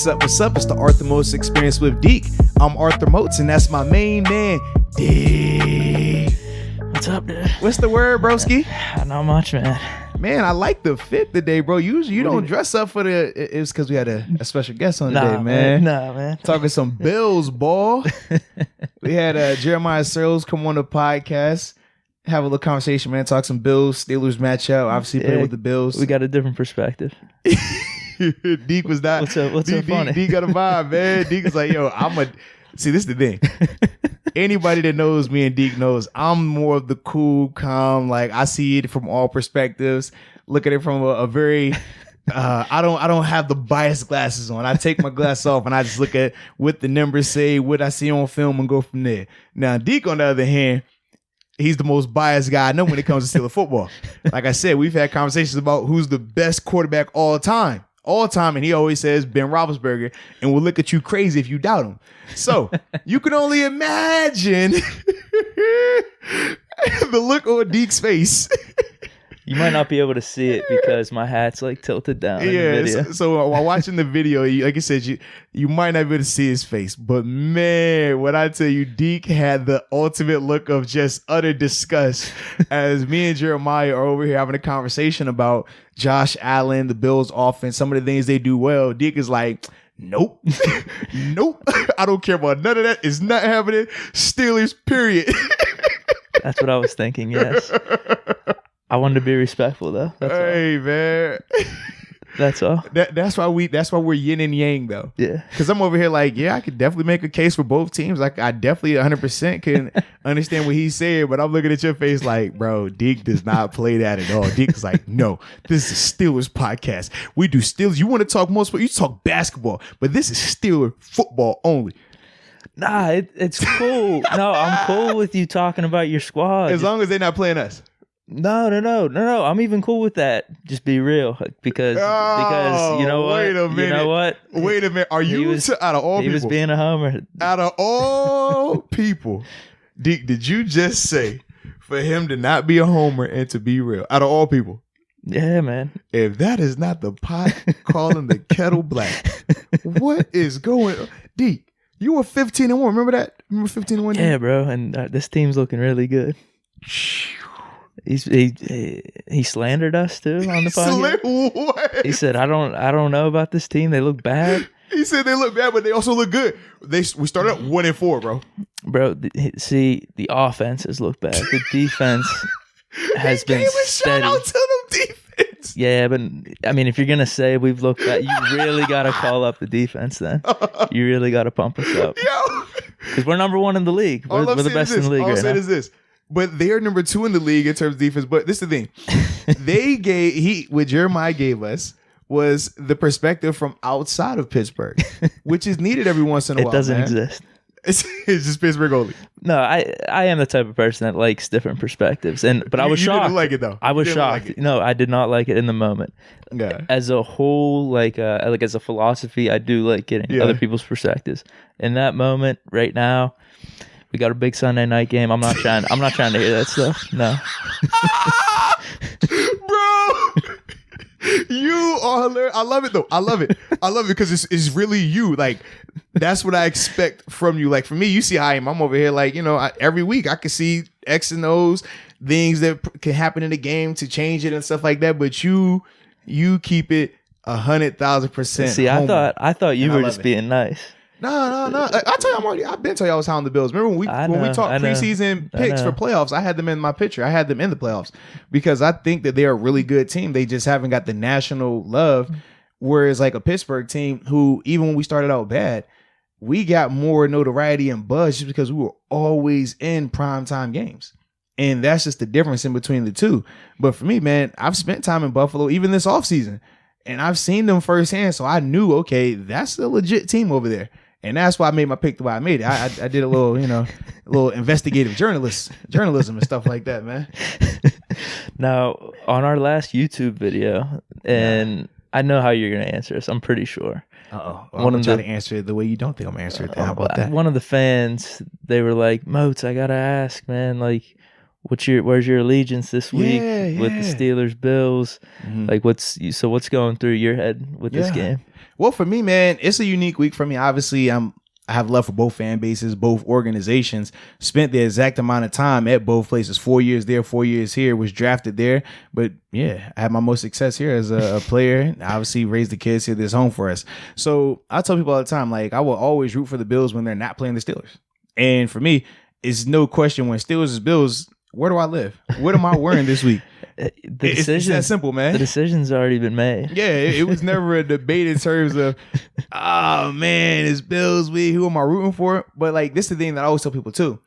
What's up? It's the Arthur Moats Experience with Deke. I'm Arthur Moats, and that's my main man, Deke. What's up, dude? What's the word, broski? Not much, man. Man, I like the fit today, bro. Usually you don't dress up for the... It was because we had a special guest on today, man. Nah, man. Talking some Bills, ball. We had Jeremiah Sirles come on the podcast. Have a little conversation, man. Talk some Bills, Steelers matchup. Obviously, play with the Bills. We got a different perspective. Deke was not. What's so funny? Deke got a vibe, man. Deke was like, yo, see, this is the thing. Anybody that knows me and Deke knows I'm more of the cool, calm, like I see it from all perspectives. Look at it from a very I don't have the biased glasses on. I take my glasses off and I just look at what the numbers say, what I see on film, and go from there. Now, Deke, on the other hand, he's the most biased guy I know when it comes to Steelers football. Like I said, we've had conversations about who's the best quarterback all time, and he always says Ben Roethlisberger, and we'll look at you crazy if you doubt him. So you can only imagine the look on Deke's face. You might not be able to see it because my hat's like tilted down. In the video. So while watching the video, like I said, you might not be able to see his face, but man, when I tell you, Deke had the ultimate look of just utter disgust as me and Jeremiah are over here having a conversation about Josh Allen, the Bills offense, some of the things they do well. Deke is like, nope, nope, I don't care about none of that. It's not happening. Steelers, period. That's what I was thinking. Yes. I wanted to be respectful though. Hey, man. That's all. That's why we're yin and yang though. Yeah. Because I'm over here like, yeah, I could definitely make a case for both teams. Like I definitely 100% can understand what he's saying, but I'm looking at your face like, bro, Deke does not play that at all. Deke's like, no, this is a Steelers podcast. We do Steelers. You want to talk more sports? You talk basketball, but this is Steeler football only. Nah, it's cool. No, I'm cool with you talking about your squad. As long as they're not playing us. No. I'm even cool with that. Just be real, because you know what? Wait a minute. You know what? Wait a minute. Are you out of all people? He was being a homer. Out of all people, Deke, did you just say for him to not be a homer and to be real? Out of all people. Yeah, man. If that is not the pot calling the kettle black, what is going on? Deke, you were 15-1. Remember that? Remember 15-1? Yeah, bro. And this team's looking really good. He slandered us too on the podcast. What? He said, I don't know about this team. They look bad. He said they look bad, but they also look good. We started up 1-4, bro. Bro, the offenses look bad. The defense has been steady. Shout out to them defense. Yeah, but I mean, if you're gonna say we've looked bad, you really got to call up the defense. Then you really got to pump us up. Yo, because we're number one in the league. We're the best in the league. All I'm saying is this. But they're number 2 in the league in terms of defense. But this is the thing. What Jeremiah gave us was the perspective from outside of Pittsburgh, which is needed every once in a while. It doesn't exist. It's just Pittsburgh only. No, I am the type of person that likes different perspectives. But I was shocked. You didn't like it though. I was shocked. Like no, I did not like it in the moment. Yeah. As a whole, like as a philosophy, I do like getting other people's perspectives. In that moment, right now, we got a big Sunday night game. I'm not trying to hear that stuff. No. Bro, you are hilarious. I love it though. I love it because it's really you. Like that's what I expect from you. Like for me, you see how I am. I'm over here like, every week I can see X and O's, things that can happen in the game to change it and stuff like that. But you keep it 100,000%. See, homer. I thought you were just being nice. No. I tell you, I've been telling you I was hounding the Bills. Remember when we talked preseason picks for playoffs? I had them in my picture. I had them in the playoffs because I think that they're a really good team. They just haven't got the national love. Whereas like a Pittsburgh team who, even when we started out bad, we got more notoriety and buzz just because we were always in primetime games. And that's just the difference in between the two. But for me, man, I've spent time in Buffalo even this offseason. And I've seen them firsthand. So I knew, okay, that's a legit team over there. And that's why I made my pick the way I made it. I did a little, a little investigative journalism and stuff like that, man. Now, on our last YouTube video, and I know how you're going to answer this, I'm pretty sure. Uh-oh. I'm going to try to answer it the way you don't think I'm going to answer it. How about that? One of the fans, they were like, Moats, I got to ask, man, like, where's your allegiance this week with the Steelers Bills? Mm-hmm. Like what's going through your head with this game? Well, for me, man, it's a unique week for me. Obviously, I have love for both fan bases, both organizations. Spent the exact amount of time at both places. 4 years there, 4 years here. Was drafted there, but I had my most success here as a player. Obviously, raised the kids here. This home for us. So I tell people all the time, like I will always root for the Bills when they're not playing the Steelers. And for me, it's no question when Steelers is Bills. Where do I live? What am I wearing this week? It's that simple, man. The decision's already been made. Yeah, it was never a debate in terms of, oh man, it's Bills week. Who am I rooting for? But like, this is the thing that I always tell people too.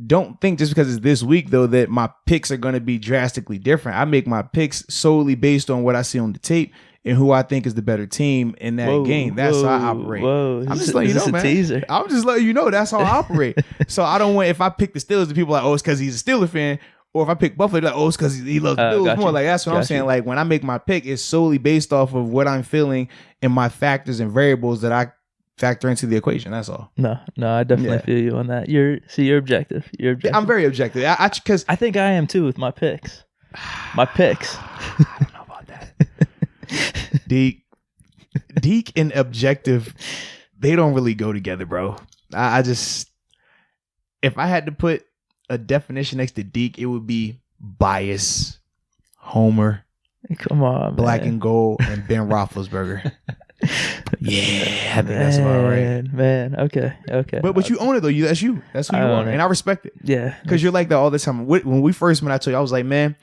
Don't think just because it's this week though that my picks are going to be drastically different. I make my picks solely based on what I see on the tape and who I think is the better team in that game. That's how I operate. I'm just letting you know, man. Teaser. I'm just letting you know that's how I operate. So I don't want, if I pick the Steelers, the people are like, oh, it's because he's a Steeler fan. Or if I pick Buffalo, they're like, oh, it's because he loves the Bills more. Like, that's what I'm saying. Like, when I make my pick, it's solely based off of what I'm feeling and my factors and variables that I factor into the equation. That's all. No, I definitely feel you on that. You're objective. I'm very objective. Because I think I am too with my picks. My picks. I don't know about that. Deke and objective, they don't really go together, bro. I just, if I had to put a definition next to Deke, it would be bias, homer, come on, black man. and gold, and Ben Roethlisberger. I think that's about right, man. Okay. But you own it though. That's you. That's who you are, and I respect it. Yeah, because you're like that all the time. When we first met, I told you I was like, man,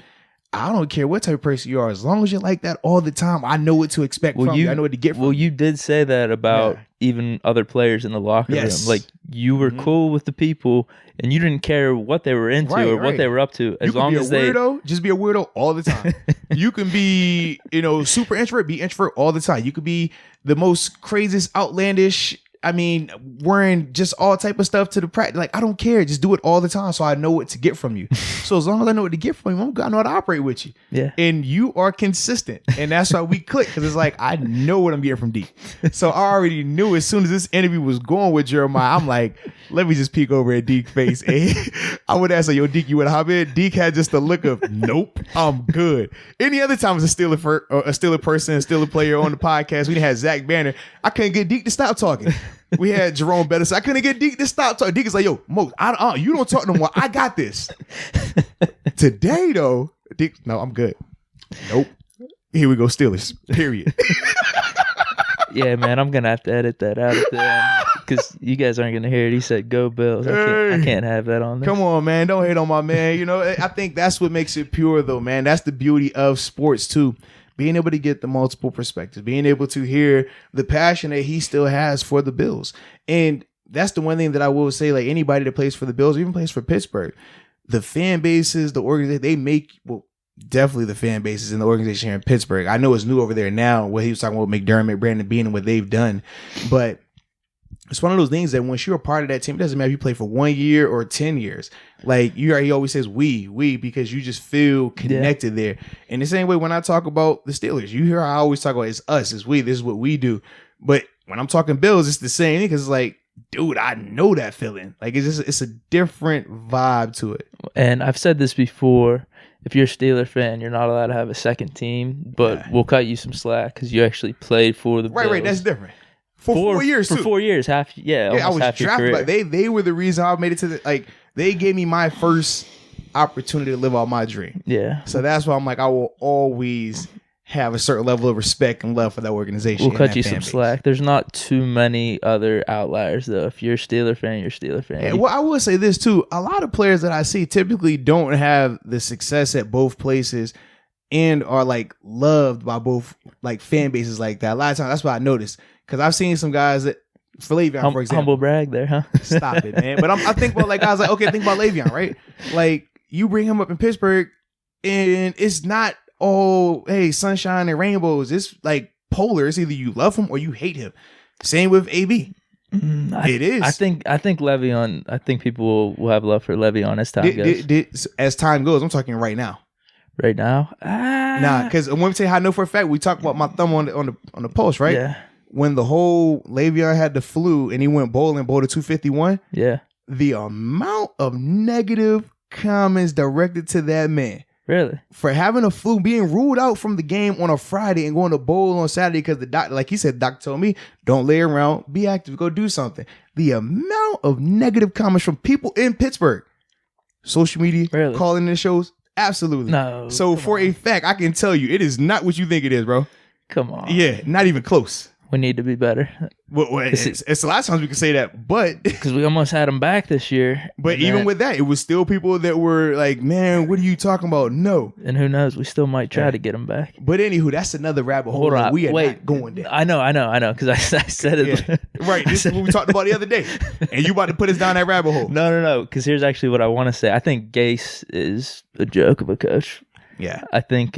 I don't care what type of person you are, as long as you're like that all the time. I know what to expect from you. I know what to get from you. Well, you did say that about even other players in the locker room. Like you were cool with the people, and you didn't care what they were into or what they were up to, as long as they just be a weirdo all the time. You can be, super introvert, be introvert all the time. You could be the most craziest, outlandish. I mean, wearing just all type of stuff to the practice. Like, I don't care. Just do it all the time so I know what to get from you. So as long as I know what to get from you, I know how to operate with you. Yeah. And you are consistent. And that's why we click, because it's like, I know what I'm getting from Deke. So I already knew as soon as this interview was going with Jeremiah, I'm like, let me just peek over at Deke's face. And I would ask, yo, Deke, you would hop in? Deke had just a look of, nope, I'm good. Any other time as a Steeler person, a Steeler player on the podcast, we had Zach Banner. I couldn't get Deke to stop talking. We had Jerome Bettis. I couldn't get Deke to stop talking. Deke is like, yo, Moats, you don't talk no more. I got this. Today, though, Deke, no, I'm good. Nope. Here we go, Steelers. Period. Yeah, man, I'm going to have to edit that out at the end because you guys aren't going to hear it. He said, go Bills. I can't have that on there. Come on, man. Don't hate on my man. I think that's what makes it pure, though, man. That's the beauty of sports, too. Being able to get the multiple perspectives, being able to hear the passion that he still has for the Bills. And that's the one thing that I will say, like anybody that plays for the Bills, even plays for Pittsburgh, the fan bases, the organization, they make, definitely the fan bases in the organization here in Pittsburgh. I know it's new over there now, what he was talking about McDermott, Brandon Beane, and what they've done. But it's one of those things that once you're a part of that team, it doesn't matter if you play for 1 year or 10 years. Like he always says we, because you just feel connected there. And the same way when I talk about the Steelers, you hear I always talk about it's us, it's we, this is what we do. But when I'm talking Bills, it's the same thing, because it's like, dude, I know that feeling. Like it's a different vibe to it. And I've said this before. If you're a Steeler fan, you're not allowed to have a second team, but we'll cut you some slack because you actually played for the Bills. Right, that's different. For 4 years, too. For 4 years, I was drafted. But they were the reason I made it to the, they gave me my first opportunity to live out my dream. Yeah. So that's why I'm like, I will always have a certain level of respect and love for that organization. We'll cut you some slack. There's not too many other outliers, though. If you're a Steeler fan, you're a Steeler fan. Yeah, well, I will say this, too. A lot of players that I see typically don't have the success at both places and are, loved by both, fan bases like that. A lot of times, that's what I noticed. Because I've seen some guys that, for Le'Veon, for example. Humble brag there, huh? Stop it, man. But I think about guys okay, think about Le'Veon, right? You bring him up in Pittsburgh, and it's not, oh, hey, sunshine and rainbows. It's polar. It's either you love him or you hate him. Same with AB. It is. I think Le'Veon, I think people will have love for Le'Veon as time goes. As time goes, I'm talking right now. Right now? Nah, because when we say I know for a fact, we talk about my thumb on the post, right? Yeah. When the whole Le'Veon had the flu and he went bowling, bowled a 251. Yeah. The amount of negative comments directed to that man. Really? For having a flu, being ruled out from the game on a Friday and going to bowl on Saturday because the doctor, like he said, doctor told me, don't lay around, be active, go do something. The amount of negative comments from people in Pittsburgh, social media, calling in shows, absolutely. No. So for a fact, I can tell you, it is not what you think it is, bro. Come on. Yeah, not even close. We need to be better. Well, it's a lot of times we can say that, but because we almost had him back this year. But even with that, it was still people that were like, "Man, what are you talking about?" No, and who knows? We still might try to get him back. But anywho, that's another rabbit hole. We are not going there. I know. Because I said it. Yeah. Right. This is what we talked about the other day, and you about to put us down that rabbit hole. No. Because here's actually what I want to say. I think Gase is a joke of a coach. Yeah. I think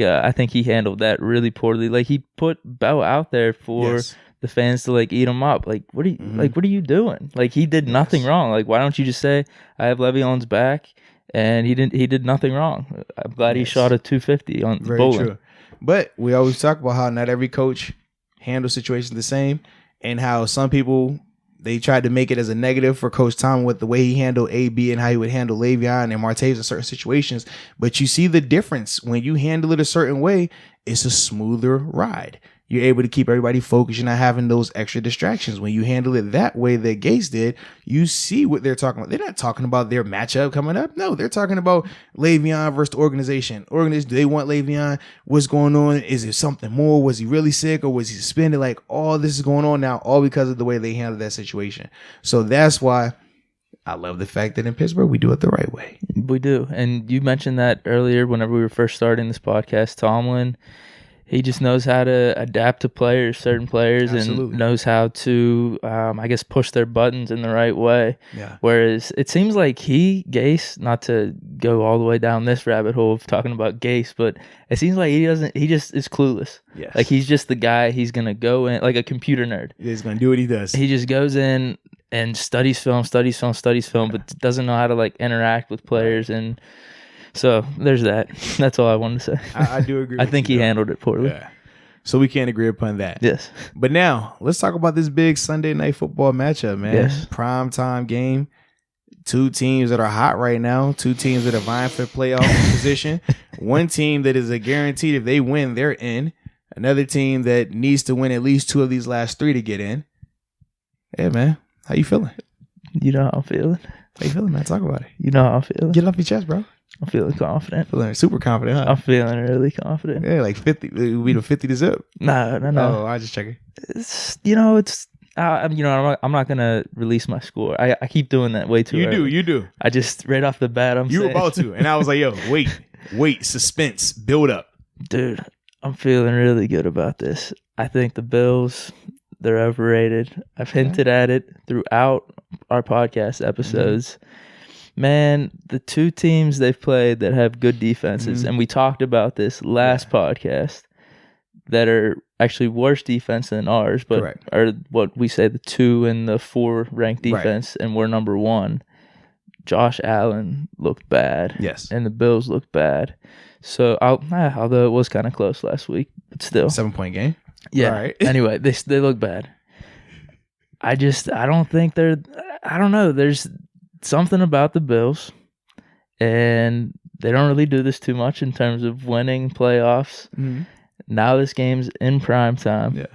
he handled that really poorly. Like he put Bell out there for the fans to like eat him up. Like what are you doing? Like he did nothing wrong. Like why don't you just say I have Le'Veon's back and he did nothing wrong. I'm glad he shot a 250 on bowling. True. But we always talk about how not every coach handles situations the same and how some people they tried to make it as a negative for Coach Tom with the way he handled AB and how he would handle Le'Veon and Martavis in certain situations. But you see the difference when you handle it a certain way, it's a smoother ride. You're able to keep everybody focused. You're not having those extra distractions. When you handle it that way that Gase did, you see what they're talking about. They're not talking about their matchup coming up. No, they're talking about Le'Veon versus the organization. Do they want Le'Veon? What's going on? Is it something more? Was he really sick or was he suspended? Like all this is going on now, all because of the way they handled that situation. So that's why I love the fact that in Pittsburgh, we do it the right way. We do. And you mentioned that earlier whenever we were first starting this podcast, Tomlin, he just knows how to adapt to certain players, and knows how to, I guess, push their buttons in the right way. Yeah. Whereas it seems like Gase, not to go all the way down this rabbit hole of talking about Gase, but it seems like he just is clueless. Yes. Like he's just the guy, he's going to go in, like a computer nerd. He's going to do what he does. He just goes in and studies film, but doesn't know how to like interact with players and... So there's that. That's all I wanted to say. I do agree. I think he handled it poorly. Yeah. So we can't agree upon that. Yes. But now let's talk about this big Sunday night football matchup, man. Yes. Prime time game. Two teams that are hot right now. Two teams that are vying for playoff position. One team that is a guaranteed if they win, they're in. Another team that needs to win at least two of these last three to get in. Hey, man. How you feeling? You know how I'm feeling. How you feeling, man? Talk about it. You know how I'm feeling. Get it off your chest, bro. I'm feeling confident. Feeling super confident, huh? I'm feeling really confident. Yeah, like 50. We the 50 to zip. No. Oh, I just checking. I'm not gonna release my score. I keep doing that way too early. You do. I just right off the bat, you were about to, and I was like, yo, wait, suspense, build up, dude. I'm feeling really good about this. I think the Bills, they're overrated. I've hinted at it throughout our podcast episodes. Mm-hmm. Man, the two teams they've played that have good defenses, and we talked about this last podcast, that are actually worse defense than ours, but are what we say the 2 and the 4 ranked defense, and we're number 1. Josh Allen looked bad. Yes. And the Bills looked bad. So, although it was kind of close last week, but still. 7-point game? Yeah. All right. Anyway, they look bad. I don't think I don't know. There's something about the Bills, and they don't really do this too much in terms of winning playoffs. Mm-hmm. Now this game's in prime time. Yeah.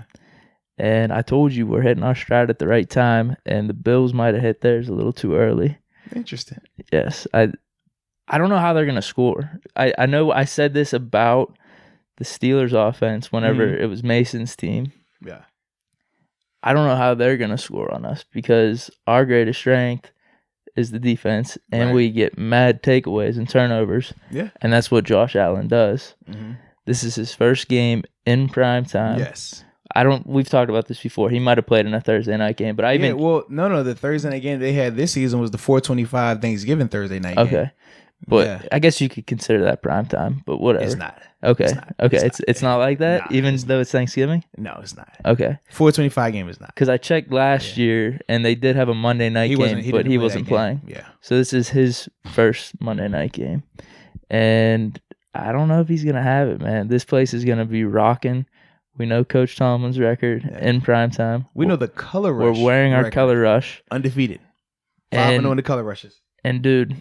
And I told you we're hitting our stride at the right time, and the Bills might have hit theirs a little too early. Interesting. Yes. I don't know how they're going to score. I know I said this about the Steelers offense whenever it was Mason's team. Yeah. I don't know how they're going to score on us because our greatest strength is the defense, and we get mad takeaways and turnovers. Yeah. And that's what Josh Allen does. Mm-hmm. This is his first game in prime time. Yes. We've talked about this before. He might have played in a Thursday night game, but no, the Thursday night game they had this season was the 4:25 Thanksgiving Thursday night game. Okay. But I guess you could consider that prime time, but whatever. It's not. Okay. It's not. Okay. It's not like that, even though it's Thanksgiving? No, it's not. Okay. 4:25 game is not. Because I checked last year, and they did have a Monday night game, but he wasn't playing. Yeah. So this is his first Monday night game. And I don't know if he's going to have it, man. This place is going to be rocking. We know Coach Tomlin's record in prime time. We know the color rush. We're wearing our color rush. Undefeated. 5-0 in the color rushes. And, dude,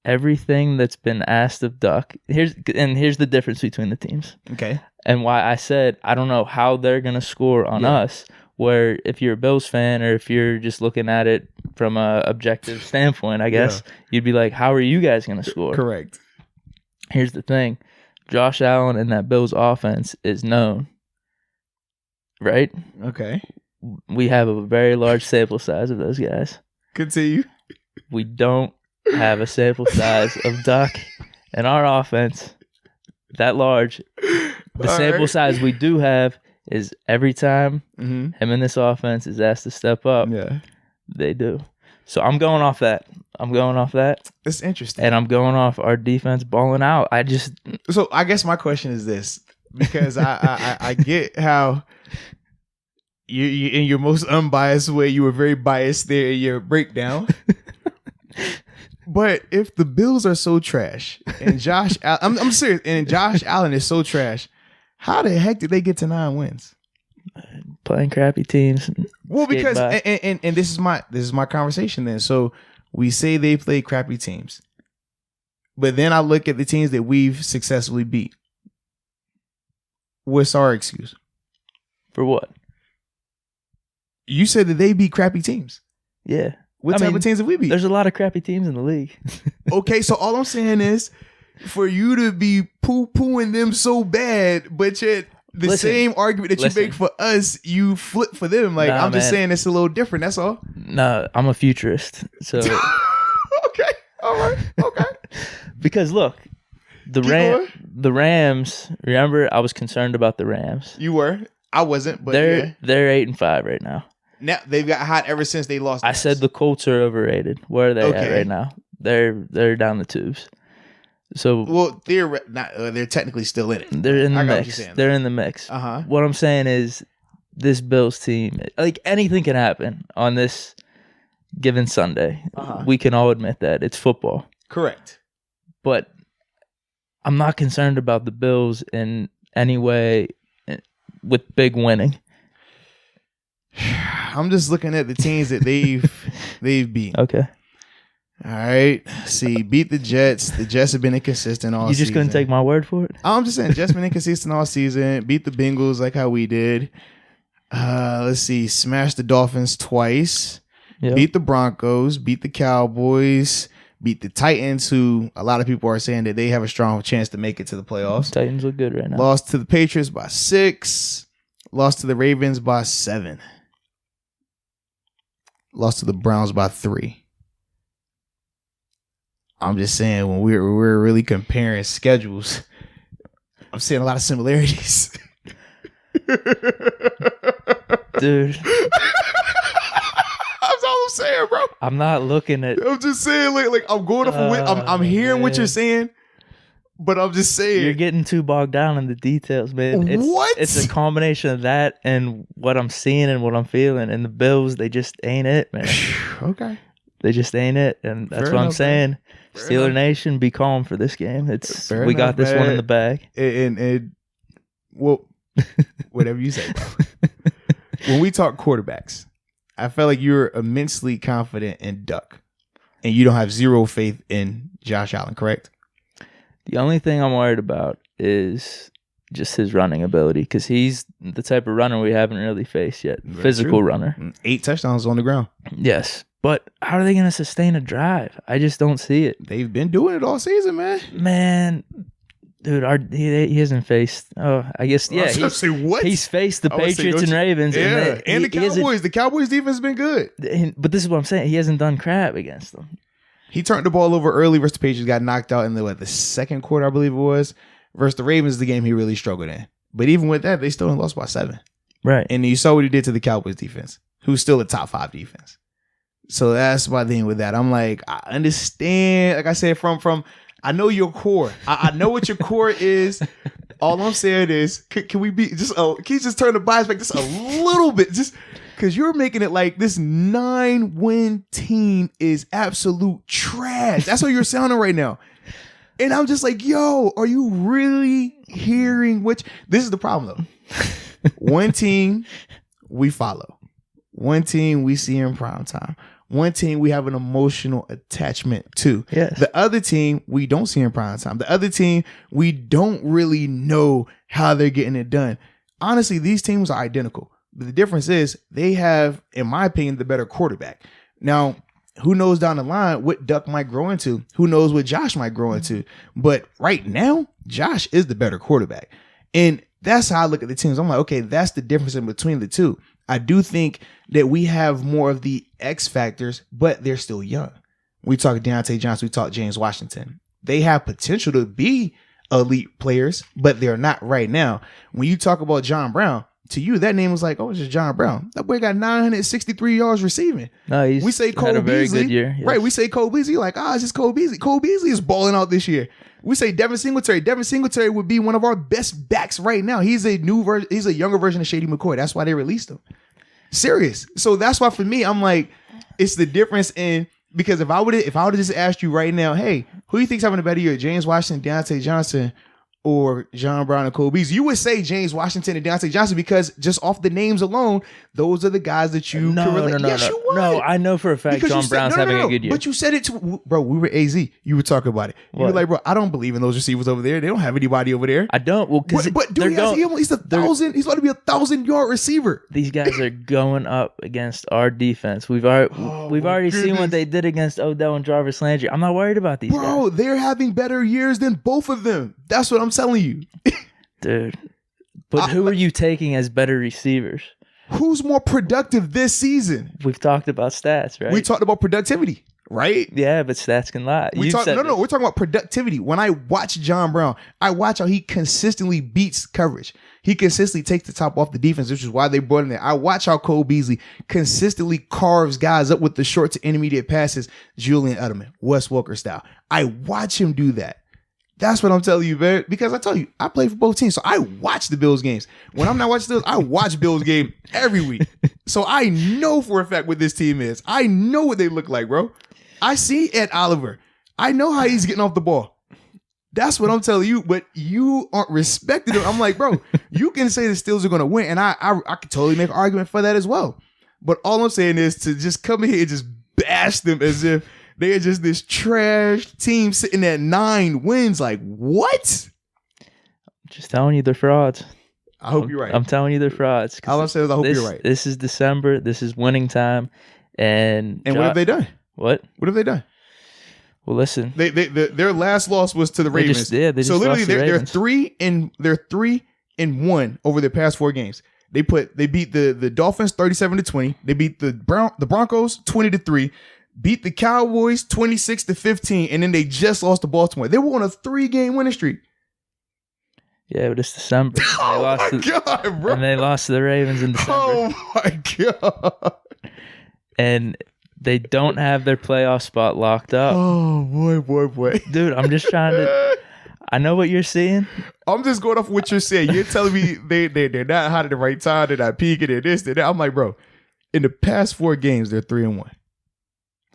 everything that's been asked of Duck. Here's the difference between the teams. Okay. And why I said I don't know how they're going to score on us, where if you're a Bills fan or if you're just looking at it from a objective standpoint, I guess, you'd be like, how are you guys going to score? Correct. Here's the thing. Josh Allen and that Bills offense is known, right? Okay. We have a very large sample size of those guys. Continue. We don't have a sample size of Duck and our offense that large. The sample size we do have is every time him and this offense is asked to step up, they do. So I'm going off that. That's interesting. And I'm going off our defense balling out. So I guess my question is this, because I get how you in your most unbiased way, you were very biased there in your breakdown. But if the Bills are so trash and I'm serious, and Josh Allen is so trash, how the heck did they get to 9 wins? Playing crappy teams. Well, because and this is my conversation then. So we say they play crappy teams, but then I look at the teams that we've successfully beat. What's our excuse? For what? You said that they beat crappy teams. Yeah. What type of teams have we beat? There's a lot of crappy teams in the league. Okay, so all I'm saying is, for you to be poo-pooing them so bad, but yet same argument that you make for us, you flip for them. Like, I'm just saying it's a little different, that's all. No, I'm a futurist. So okay, all right, okay. Because look, the Rams, remember I was concerned about the Rams. You were. I wasn't, but they're 8-5 right now. Now they've got hot ever since they lost. I said the Colts are overrated. Where are they at right now? They're down the tubes. So they're technically still in it. They're in the mix. They're in the mix. What I'm saying is, this Bills team, like, anything can happen on this given Sunday. We can all admit that it's football. Correct. But I'm not concerned about the Bills in any way with big winning. I'm just looking at the teams that they've beat. Okay. All right. See, beat the Jets. The Jets have been inconsistent all season. You just gonna take my word for it? I'm just saying, Jets been inconsistent all season. Beat the Bengals like how we did. Let's see. Smashed the Dolphins twice. Yep. Beat the Broncos. Beat the Cowboys. Beat the Titans, who a lot of people are saying that they have a strong chance to make it to the playoffs. Titans look good right now. Lost to the Patriots by 6. Lost to the Ravens by 7. Lost to the Browns by 3. I'm just saying, when we're really comparing schedules, I'm seeing a lot of similarities. Dude. That's all I'm saying, bro. I'm not looking at... I'm just saying, like I'm going off of I'm hearing what you're saying, but I'm just saying. You're getting too bogged down in the details, man. It's a combination of that and what I'm seeing and what I'm feeling. And the Bills, they just ain't it, man. Okay. They just ain't it. And that's what I'm saying. Steeler Nation, be calm for this game. We got this one in the bag. And well, whatever you say, bro. When we talk quarterbacks, I felt like you're immensely confident in Duck, and you don't have zero faith in Josh Allen, correct? The only thing I'm worried about is just his running ability, because he's the type of runner we haven't really faced yet. Very Physical true. runner. 8 touchdowns on the ground. Yes. But how are they going to sustain a drive? I just don't see it. They've been doing it all season, man. Man, dude, he hasn't faced. Oh, I guess he's faced the Patriots and Ravens, and the Cowboys. The Cowboys defense has been good, but this is what I'm saying. He hasn't done crap against them. He turned the ball over early versus the Patriots. Got knocked out in the second quarter, I believe it was. Versus the Ravens, the game he really struggled in. But even with that, they still lost by 7. Right, and you saw what he did to the Cowboys defense, who's still a top 5 defense. So that's my thing with that. I'm like, I understand. Like I said, from I know your core. I know what your core is. All I'm saying is, can we be just? Can you just turn the bias back just a little bit? Just because you're making it like this 9-win team is absolute trash. That's how you're sounding right now. And I'm just like, yo, are you really hearing which? This is the problem though. One team we follow. One team we see in prime time. One team we have an emotional attachment to. Yes. The other team we don't see in prime time. The other team we don't really know how they're getting it done. Honestly, these teams are identical. But the difference is they have, in my opinion, the better quarterback. Now, who knows down the line what Duck might grow into? Who knows what Josh might grow into? But right now, Josh is the better quarterback. And that's how I look at the teams. I'm like, okay, that's the difference in between the two. I do think that we have more of the X factors, but they're still young. We talk Deontay Johnson, we talk James Washington. They have potential to be elite players, but they're not right now. When you talk about John Brown, to you, that name was like, oh, it's just John Brown. That boy got 963 yards receiving. No, we say Cole had a very Beasley, good year. Yes. Right? We say Cole Beasley, you're like, it's just Cole Beasley. Cole Beasley is balling out this year. We say Devin Singletary. Devin Singletary would be one of our best backs right now. He's a he's a younger version of Shady McCoy. That's why they released him. Serious. So that's why for me, I'm like, it's the difference in, because if I would have just asked you right now, hey, who do you think's having a better year, James Washington, Deontay Johnson, or John Brown and Cole Beasley? You would say James Washington and Deontay Johnson because just off the names alone, those are the guys that you can relate. Yes, you would. No, I know for a fact because John Brown's having a good year. But you said it to, bro, we were AZ. You were talking about it. You were like, bro, I don't believe in those receivers over there. They don't have anybody over there. I don't. Well, but dude, he's 1,000. He's about to be 1,000-yard receiver. These guys are going up against our defense. We've already seen what they did against Odell and Jarvis Landry. I'm not worried about these guys. Bro, they're having better years than both of them. That's what I'm telling you. Dude, but who are you taking as better receivers? Who's more productive this season? We've talked about stats, right? We talked about productivity, right? Yeah, but stats can lie. We're talking about productivity. When I watch John Brown, I watch how he consistently beats coverage. He consistently takes the top off the defense, which is why they brought him there. I watch how Cole Beasley consistently carves guys up with the short to intermediate passes, Julian Edelman, Wes Welker style. I watch him do that. That's what I'm telling you, man. Because I tell you, I play for both teams. So I watch the Bills games. When I'm not watching Bills, I watch Bills game every week. So I know for a fact what this team is. I know what they look like, bro. I see Ed Oliver. I know how he's getting off the ball. That's what I'm telling you. But you aren't respecting him. I'm like, bro, you can say the Steelers are going to win. And I could totally make an argument for that as well. But all I'm saying is to just come in here and just bash them as if they are just this trash team sitting at 9 wins. Like, what? I'm just telling you they're frauds. I hope you're right. I'm telling you they're frauds. All I'm saying is I hope you're right. This is December. This is winning time. And what have they done? What? What have they done? Well, listen. Their last loss was to the Ravens. They just literally lost the Ravens. they're 3-1 over their past 4 games. They beat the Dolphins 37-20. They beat the Broncos 20-3. Beat the Cowboys 26-15, and then they just lost to Baltimore. They were on a 3-game winning streak. Yeah, but it's December. God, bro. And they lost to the Ravens in December. Oh my God. And they don't have their playoff spot locked up. Oh boy. Dude, I'm just trying to. I know what you're seeing. I'm just going off what you're saying. You're telling me they're not hot at the right time. They're not peaking. They're this. They're that. I'm like, bro. In the past 4 games, they're 3-1.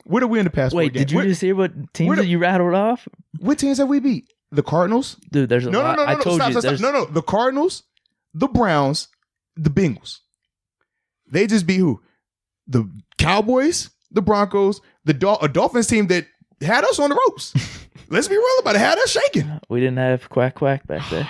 What are we in the past 4 games? Wait, did you just hear what teams that you rattled off? What teams have we beat? The Cardinals? Dude, there's a lot. No, stop. The Cardinals, the Browns, the Bengals. They just beat who? The Cowboys, the Broncos, a Dolphins team that had us on the ropes. Let's be real about it. Had us shaking. We didn't have quack back there.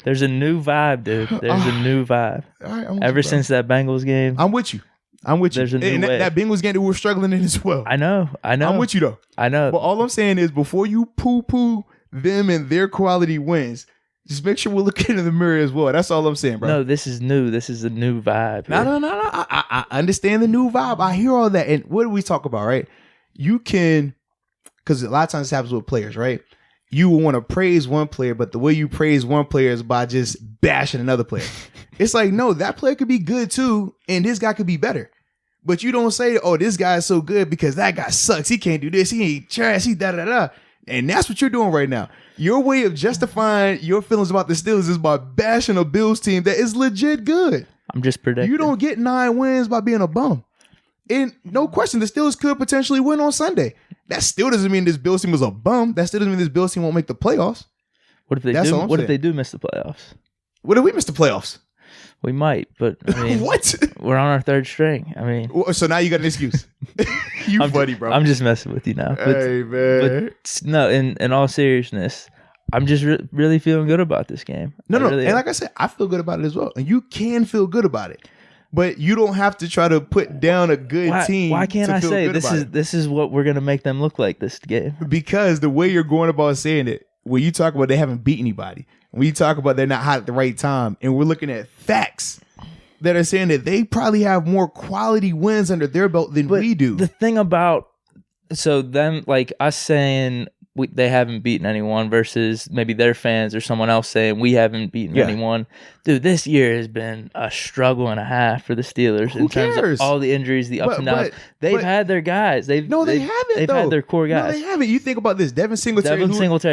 There's a new vibe, dude. There's a new vibe. All right, Ever since that Bengals game. I'm with you. There's a new way. That Bengals game that we were struggling in as well. I know. I'm with you, though. I know. But all I'm saying is before you poo-poo them and their quality wins, just make sure we're looking in the mirror as well. That's all I'm saying, bro. No, this is new. This is a new vibe. No. I understand the new vibe. I hear all that. And what do we talk about, right? You can, because a lot of times this happens with players, right? You will want to praise one player, but the way you praise one player is by just bashing another player. It's like, no, that player could be good too, and this guy could be better. But you don't say, oh, this guy is so good because that guy sucks. He can't do this. He ain't trash. He da-da-da. And that's what you're doing right now. Your way of justifying your feelings about the Steelers is by bashing a Bills team that is legit good. I'm just predicting. You don't get 9 wins by being a bum. And no question, the Steelers could potentially win on Sunday. That still doesn't mean this Bills team was a bum. That still doesn't mean this Bills team won't make the playoffs. What if they do? What if they do miss the playoffs? What if we miss the playoffs? We might, but I mean, what? We're on our third string. I mean, so now you got an excuse. You funny, bro. I'm just messing with you now. But, hey, man. But no, in all seriousness, I'm just really feeling good about this game. No, really and like I said, I feel good about it as well. And you can feel good about it. But you don't have to try to put down a good team. Why can't I say this is what we're going to make them look like this game? Because the way you're going about saying it, when you talk about they haven't beat anybody, when you talk about they're not hot at the right time, and we're looking at facts that are saying that they probably have more quality wins under their belt than we do. The thing about them, like us saying they haven't beaten anyone versus maybe their fans or someone else saying we haven't beaten anyone. Dude, this year has been a struggle and a half for the Steelers in terms of all the injuries, the ups and downs. They've had their guys. They've had their core guys. No, they haven't. You think about this. Devin Singletary,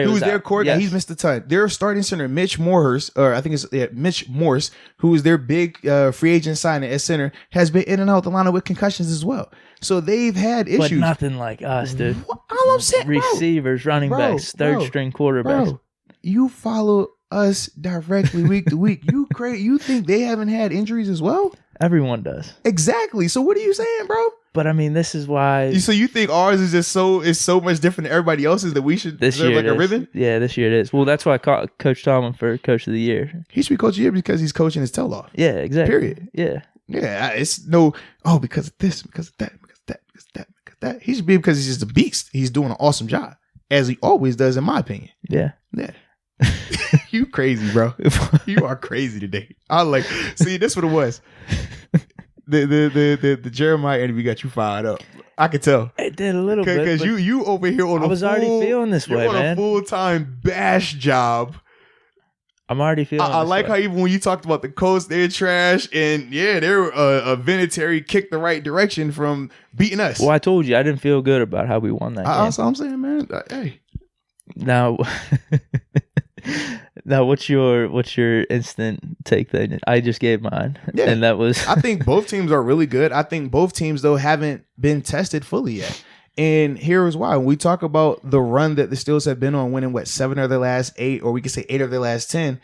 who's their core guy. He's missed a ton. Their starting center, Mitch Morse, Mitch Morse, who is their big free agent signing at center, has been in and out the lineup with concussions as well. So they've had issues. But nothing like us, dude. All I'm saying, receivers, running backs, third string quarterbacks. Bro, you follow us directly week to week. You think they haven't had injuries as well? Everyone does. Exactly. So what are you saying, bro? But I mean, this is why. So you think ours is just so much different than everybody else's that we should deserve like a ribbon? Yeah, this year it is. Well, that's why I caught Coach Tomlin for Coach of the Year. He should be Coach of the Year because he's coaching his tail off. Yeah, exactly. Period. Yeah. Yeah, it's no, because of this, because of that, because of that, because of that, because of that. He should be because he's just a beast. He's doing an awesome job, as he always does, in my opinion. Yeah. Yeah. You crazy, bro. You are crazy today. See, this what it was. The Jeremiah interview got you fired up. I could tell. It did a little bit. Because you over here on I was already feeling this way, man. You're on a full-time bash job. I'm already feeling I like how even when you talked about the Colts, they're trash, and they're a Vinatieri kick the right direction from beating us. Well, I told you I didn't feel good about how we won that game. That's what I'm saying, man. Hey. Now, what's your instant take then? I just gave mine, and that was. I think both teams are really good. I think both teams though haven't been tested fully yet. And here's why. When we talk about the run that the Steelers have been on, winning 7 of their last 8, or we could say 8 of their last 10,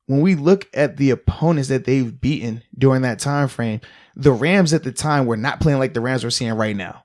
when we look at the opponents that they've beaten during that time frame, the Rams at the time were not playing like the Rams we're seeing right now.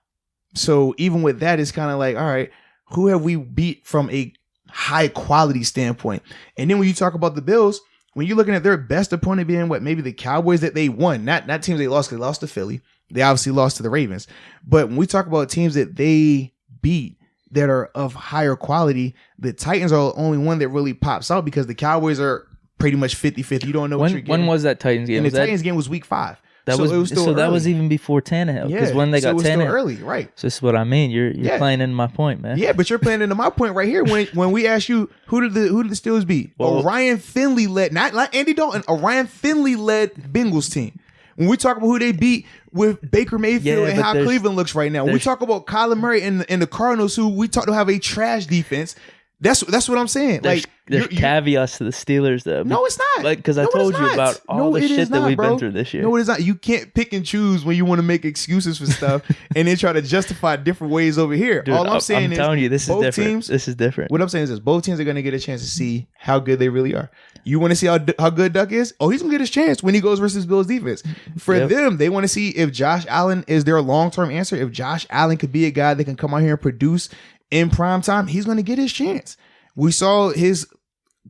So even with that, it's kind of like, all right, who have we beat from a high quality standpoint? And then when you talk about the Bills, when you're looking at their best opponent being maybe the Cowboys that they won, not teams they lost, because they lost to Philly. They obviously lost to the Ravens. But when we talk about teams that they beat that are of higher quality, the Titans are the only one that really pops out because the Cowboys are pretty much 50-50. You don't know what you're getting. When was that Titans game? And the Titans game was week 5. That was even before Tannehill. Because when they got Tannehill, still early, right? So this is what I mean. You're playing into my point, man. Yeah, but you're playing into my point right here. When we ask you who did the Steelers beat? Ryan Finley led, not Andy Dalton, a Ryan Finley led Bengals team. When we talk about who they beat with Baker Mayfield and how Cleveland looks right now, when we talk about Kyler Murray and the Cardinals, who we talk to have a trash defense. That's what I'm saying. There's caveats to the Steelers, though. No, it's not. Because I told you about all the shit that we've been through this year. No, it is not. You can't pick and choose when you want to make excuses for stuff and then try to justify different ways over here. Dude, all I'm saying is, telling you, this is different. This is different. What I'm saying is this: both teams are going to get a chance to see how good they really are. You want to see how good Duck is? Oh, he's going to get his chance when he goes versus Bills defense. For them, they want to see if Josh Allen is their long-term answer. If Josh Allen could be a guy that can come out here and produce in prime time, he's going to get his chance. We saw his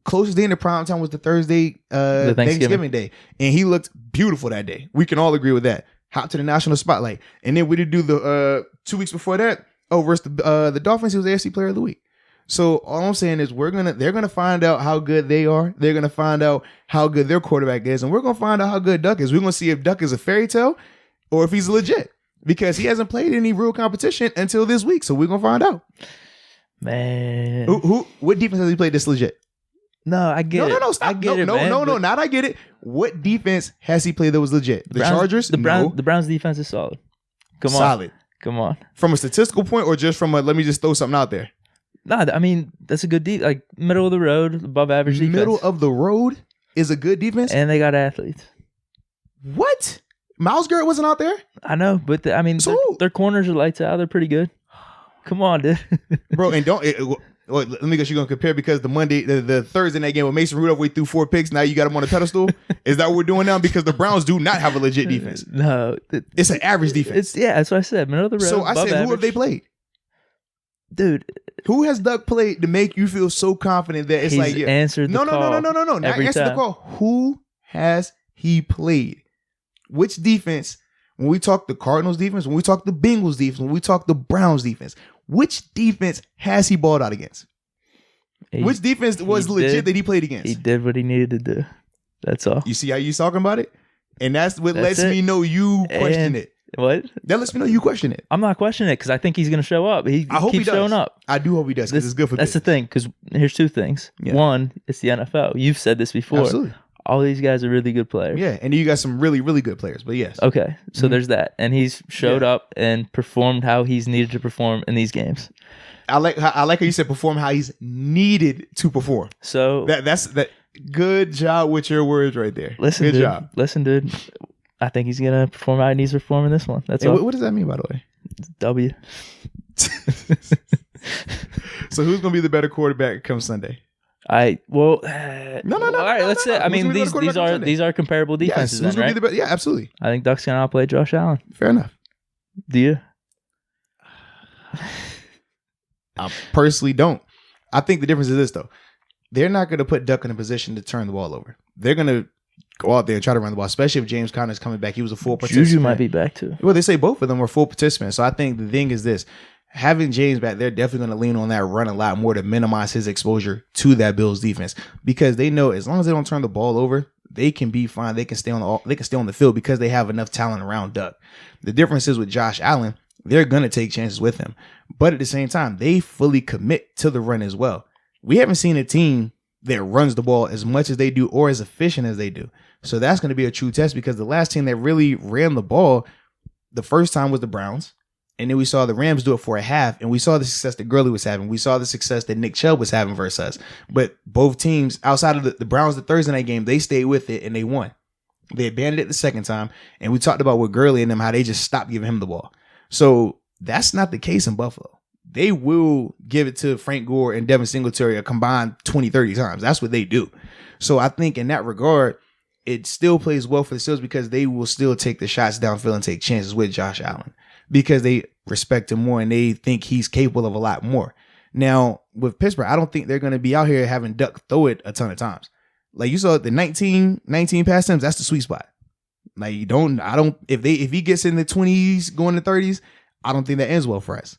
closest day into prime time was the Thursday Thanksgiving Day, and he looked beautiful that day. We can all agree with that. Hot to the national spotlight. And then we did do the 2 weeks before that. Versus the Dolphins, he was AFC Player of the Week. So all I'm saying is they're gonna find out how good they are. They're gonna find out how good their quarterback is, and we're gonna find out how good Duck is. We're gonna see if Duck is a fairy tale or if he's legit, because he hasn't played any real competition until this week. So we're gonna find out. Man, what defense has he played this legit? No, I get it. No, stop. I get it, man. No, not I get it. What defense has he played that was legit? The Chargers? The Browns defense is solid. Solid. Come on. From a statistical point or just from let me just throw something out there? No, I mean, that's a good defense. Middle of the road, above average defense. Middle of the road is a good defense? And they got athletes. What? Myles Garrett wasn't out there? I know, but their corners are lights out. They're pretty good. Come on, dude. Bro, and Well, let me guess, you're gonna compare because the Thursday night game with Mason Rudolph, we threw 4 picks. Now you got him on a pedestal. Is that what we're doing now? Because the Browns do not have a legit defense. No, it's an average defense. That's what I said. Middle of the road. So I said, who have they played? Dude, who has Duck played to make you feel so confident that it's he's answered the call? No. Not answer the call. Who has he played? Which defense? When we talk the Cardinals defense, when we talk the Bengals defense, when we talk the Browns defense, which defense has he balled out against? Which defense was legit that he played against? He did what he needed to do. That's all. You see how you talking about it? And that's what lets me know you question it. What? That lets me know you question it. I'm not questioning it because I think he's going to show up. I hope keeps showing up. I do hope he does because it's good for That's the thing, because here's 2 things. Yeah. One, it's the NFL. You've said this before. Absolutely. All these guys are really good players. Yeah, and you got some really, really good players, but yes. Okay, so there's that. And he's showed up and performed how he's needed to perform in these games. I like how you said perform how he's needed to perform. So that's good job with your words right there. Good job. Listen, dude. I think he's gonna perform how he needs to perform in this one. That's all. What does that mean, by the way? W. So who's gonna be the better quarterback come Sunday? No. All right, let's say. I mean, these are comparable defenses. Yes, who's gonna be the best? Yeah, absolutely. I think Duck's gonna outplay Josh Allen. Fair enough. Do you? I personally don't. I think the difference is this though. They're not gonna put Duck in a position to turn the ball over. They're gonna go out there and try to run the ball, especially if James Conner's coming back. He was a full participant. Juju might be back too. Well, they say both of them were full participants. So I think the thing is this. Having James back, they're definitely going to lean on that run a lot more to minimize his exposure to that Bills defense because they know as long as they don't turn the ball over, they can be fine. They can stay on the field because they have enough talent around Duck. The difference is with Josh Allen, they're going to take chances with him, but at the same time, they fully commit to the run as well. We haven't seen a team that runs the ball as much as they do or as efficient as they do. So that's going to be a true test because the last team that really ran the ball the first time was the Browns. And then we saw the Rams do it for a half, and we saw the success that Gurley was having. We saw the success that Nick Chubb was having versus us. But both teams, outside of the Browns, the Thursday night game, they stayed with it, and they won. They abandoned it the second time, and we talked about with Gurley and them, how they just stopped giving him the ball. So that's not the case in Buffalo. They will give it to Frank Gore and Devin Singletary a combined 20, 30 times. That's what they do. So I think in that regard, it still plays well for the Steelers because they will still take the shots downfield and take chances with Josh Allen. Because they respect him more and they think he's capable of a lot more. Now, with Pittsburgh, I don't think they're going to be out here having Duck throw it a ton of times. Like you saw the 19 pass attempts, that's the sweet spot. Like if he gets in the 20s, going to 30s, I don't think that ends well for us.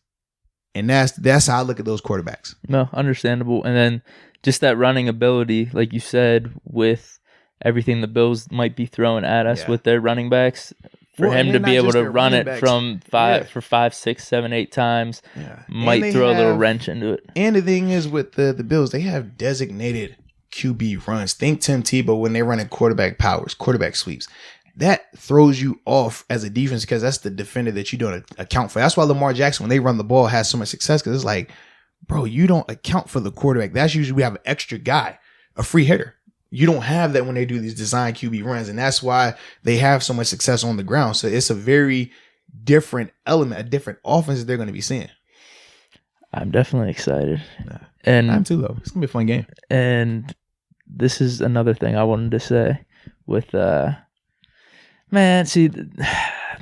And that's how I look at those quarterbacks. No, understandable. And then just that running ability, like you said, with everything the Bills might be throwing at us with their running backs. For him to be able to run it from 5, 6, 7, 8 times might throw a little wrench into it. And the thing is with the Bills, they have designated QB runs. Think Tim Tebow when they're running quarterback powers, quarterback sweeps. That throws you off as a defense because that's the defender that you don't account for. That's why Lamar Jackson, when they run the ball, has so much success because it's like, bro, you don't account for the quarterback. That's usually we have an extra guy, a free hitter. You don't have that when they do these design QB runs, and that's why they have so much success on the ground. So it's a very different element, a different offense that they're going to be seeing. I'm definitely excited. And I'm too, though. It's going to be a fun game. And this is another thing I wanted to say with, man, see,